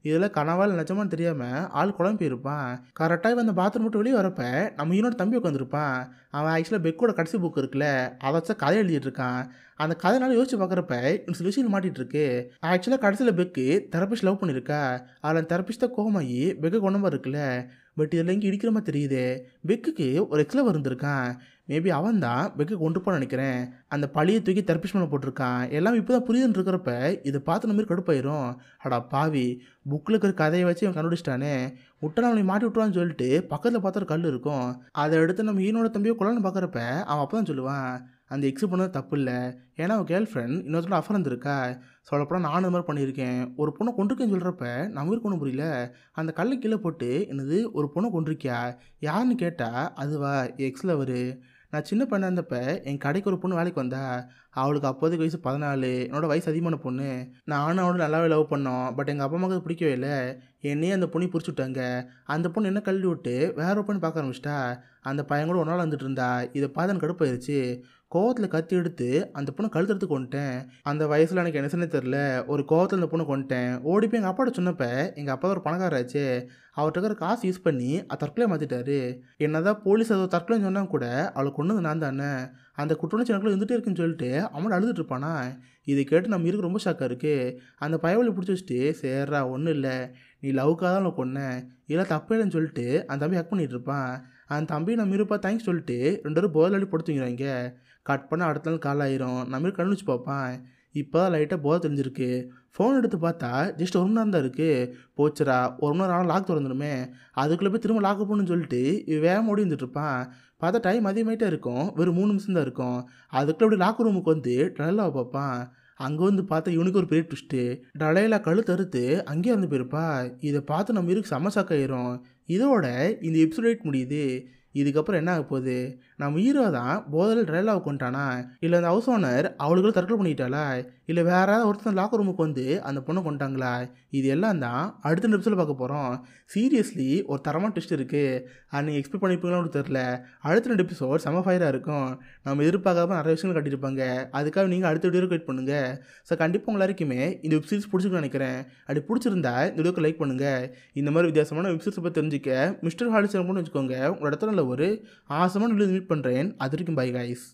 [SPEAKER 1] இதில் கனவால் நிஜமானு தெரியாமல் ஆள் குழம்பு போயிருப்பான். கரெக்டாக அந்த பாத்ரூம் விட்டு வெளியே வரப்போ நம்ம ஹீரோட தம்பி உட்காந்துருப்பான். அவன் ஆக்சுவலாக பெக்கோட கடைசி புக் இருக்குல்ல அதை வச்சா கதை எழுதிட்டு இருக்கான். அந்த கதைனால யோசிச்சு பார்க்குறப்ப இன்னும் சில விஷயங்கள் மாட்டிகிட்டு இருக்கு. ஆக்சுவலாக கடைசியில் பெக்கு தெரப்பிஸ்ட் லவ் பண்ணியிருக்கா. அதில் தெரப்பிஸ்ட் தான் கோமாயி பெக்கு கொண்ட மாதிரி இருக்குல்ல. பட் இதில் இங்கே இடிக்கிற மாதிரி தெரியுது. பெக்குக்கு ஒரு எக்ஸ்லவர் இருந்திருக்கான். மேபி அவன் தான் பெக்கு கொண்டு போன்னு நினைக்கிறேன். அந்த பழியை தூக்கி தெரப்பிஸ்ட் பண்ண போட்டிருக்கான். எல்லாம் இப்போ தான் புரியுதுன்னு இருக்கிறப்ப இதை பார்த்து நம்ம கடுப்பாயிரும். அடா பாவி, புக்கில் இருக்கிற கதையை வச்சு அவன் கண்டுபிடிச்சிட்டானே, விட்டா அவனை மாட்டி விட்டுருவான்னு சொல்லிட்டு பக்கத்தில் பார்த்தா ஒரு கல் இருக்கும். அதை எடுத்து நம்ம ஹீரோட தம்பியை கொள்ளன்னு பார்க்குறப்ப அவன் அப்போ தான் சொல்லுவான் அந்த எக்ஸு பண்ணது தப்பு இல்லை, ஏன்னா அவன் கேர்ள் ஃப்ரெண்ட் இன்னொருத்தோட அஃபர் இருந்திருக்கா. சொல்லப்போனால் நானும் இந்த மாதிரி பண்ணியிருக்கேன். ஒரு பொண்ணை கொண்டிருக்கேன்னு சொல்கிறப்ப நம்ம இருக்கு ஒன்றும் புரியல. அந்த கல்லை கீழே போட்டு என்னது ஒரு பொண்ணை கொண்டிருக்கியா, யாருன்னு கேட்டால் அதுவா எக்ஸில் அவரு. நான் சின்ன பையனாக இருந்தப்போ என் கடைக்கு ஒரு பொண்ணு வேலைக்கு வந்தா. அவளுக்கு அப்போதைக்கு வயசு 14, என்னோடய வயசு அதிகமான பொண்ணு. நானும் அவனோட நல்லாவே லவ் பண்ணோம். பட் எங்கள் அப்பா அம்மாவுக்கு பிடிக்கவே இல்லை. என்னையே அந்த பொண்ணை பிடிச்சி விட்டாங்க. அந்த பொண்ணு என்ன கல்வி விட்டு வேற ஒரு பொண்ணு பார்க்க ஆரம்பிச்சிட்டா. அந்த பையன் கூட ஒரு நாள் வந்துட்டு இருந்தா. இதை பார்த்து எனக்கு கடுப்பாயிருச்சு. கோவத்தில் கத்தி எடுத்து அந்த பொண்ணை கழுத்துறதுக்கு கொண்டுட்டேன். அந்த வயசில் எனக்கு என்ன சொன்னே தெரில, ஒரு கோவத்தில் அந்த பொண்ணை கொண்டுட்டேன். ஓடி போய் எங்கள் அப்பாட்ட சொன்னப்போ எங்கள் அப்பா ஒரு பணக்காராச்சு. அவர்கிட்ட இருக்கிற காசு யூஸ் பண்ணி அதை தற்கொலை மாற்றிட்டாரு. என்னதான் போலீஸ் அதை தற்கொலைன்னு சொன்னால் கூட அவளை கொண்டது நான் தானே. அந்த குற்றச்சி எனக்குள்ள இருந்துகிட்டே இருக்குன்னு சொல்லிட்டு அவனோட அழுதுட்டு இருப்பானா. இதை கேட்டு நம்ம இருக்கு ரொம்ப ஷாக்காக இருக்குது. அந்த பயவலை பிடிச்சி வச்சுட்டு சேர்றா ஒன்றும் இல்லை, நீ லவ்க்காக தான் நான் கொன்னேன், இல்லை தப்பு இல்லைன்னு சொல்லிட்டு அந்த தம்பி ஹக் பண்ணிகிட்டு இருப்பான். அந்த தம்பி நம்ம இருப்பா தேங்க்ஸ் சொல்லிட்டு 2 பேரும் போதை அள்ளி படுத்துங்கிறாங்க. கட் பண்ண அடுத்த நாள் கால் ஆயிரும். நம்ம கண்ணு வச்சு பார்ப்பான். இப்போ தான் லைட்டாக போதை தெரிஞ்சிருக்கு. ஃபோன் எடுத்து பார்த்தா ஜஸ்ட் 1 மணி நேரம் தான் இருக்குது. போச்சுரா 1 மணி நேரம் லாக் திறந்துடுமே, அதுக்குள்ளே போய் திரும்ப லாக் போகணும்னு சொல்லிட்டு வேகம் ஓடி வந்துட்டுருப்பான். பார்த்தா டைம் அதிகமாகிட்டே இருக்கும். வெறும் 3 நிமிஷம் தான் இருக்கும். அதுக்குள்ளே அப்படி லாக் ரூமுக்கு வந்து டலலாவை பார்ப்பான். அங்கே வந்து பார்த்தா இவனுக்கு ஒரு பெரிய ட்விஸ்ட்டு. டலையில கழுத்து அறுத்து அங்கேயே வந்து போயிருப்பா. இதை பார்த்து நம்ம இருக்கு செம்ம ஷாக்காயிரும். இதோட இந்த எபிசோட் 8 முடியுது. இதுக்கப்புறம் என்ன ஆக போகுது? நம்ம ஹீரோ தான் போதையில் ட்ரைலாவை கொண்டானா, இல்லை அந்த ஹவுஸ் ஓனர் அவளுக்குள்ள தற்கொலை பண்ணிட்டாளா, இல்லை வேற யாராவது ஒருத்தர் லாக்கர் ரூமுக்கு வந்து அந்த பொண்ணை கொண்டாங்களா? இது எல்லாம் தான் அடுத்த எபிசோட பார்க்க போகிறோம். சீரியஸ்லி ஒரு தரமான ட்விஸ்ட் இருக்குது. அது நீங்கள் எக்ஸ்பெக்ட் பண்ணிப்பீங்களான்னு தெரில. அடுத்த 2 எபிசோட் செம ஃபயராக இருக்கும். நம்ம எதிர்பார்க்காம நிறைய விஷயங்கள் கட்டியிருப்பாங்க. அதுக்காக நீங்கள் அடுத்த வீடியோ வெயிட் பண்ணுங்கள். ஸோ கண்டிப்பாக உங்கள் எல்லாருக்குமே இந்த வெப் சீரிஸ் பிடிச்சிருக்குன்னு நினைக்கிறேன். அப்படி பிடிச்சிருந்தா இந்த வீடியோக்கு லைக் பண்ணுங்கள். இந்த மாதிரி வித்தியாசமான வெப் சீரிஸை பற்றி தெரிஞ்சுக்க மிஸ்டர் ஹாலிஸ் வச்சுக்கோங்க. உங்களோட இடத்துல ஒரு ஆசமான வீடியோ மீட் பண்ணுறேன். அது வரைக்கும் பை கைஸ்.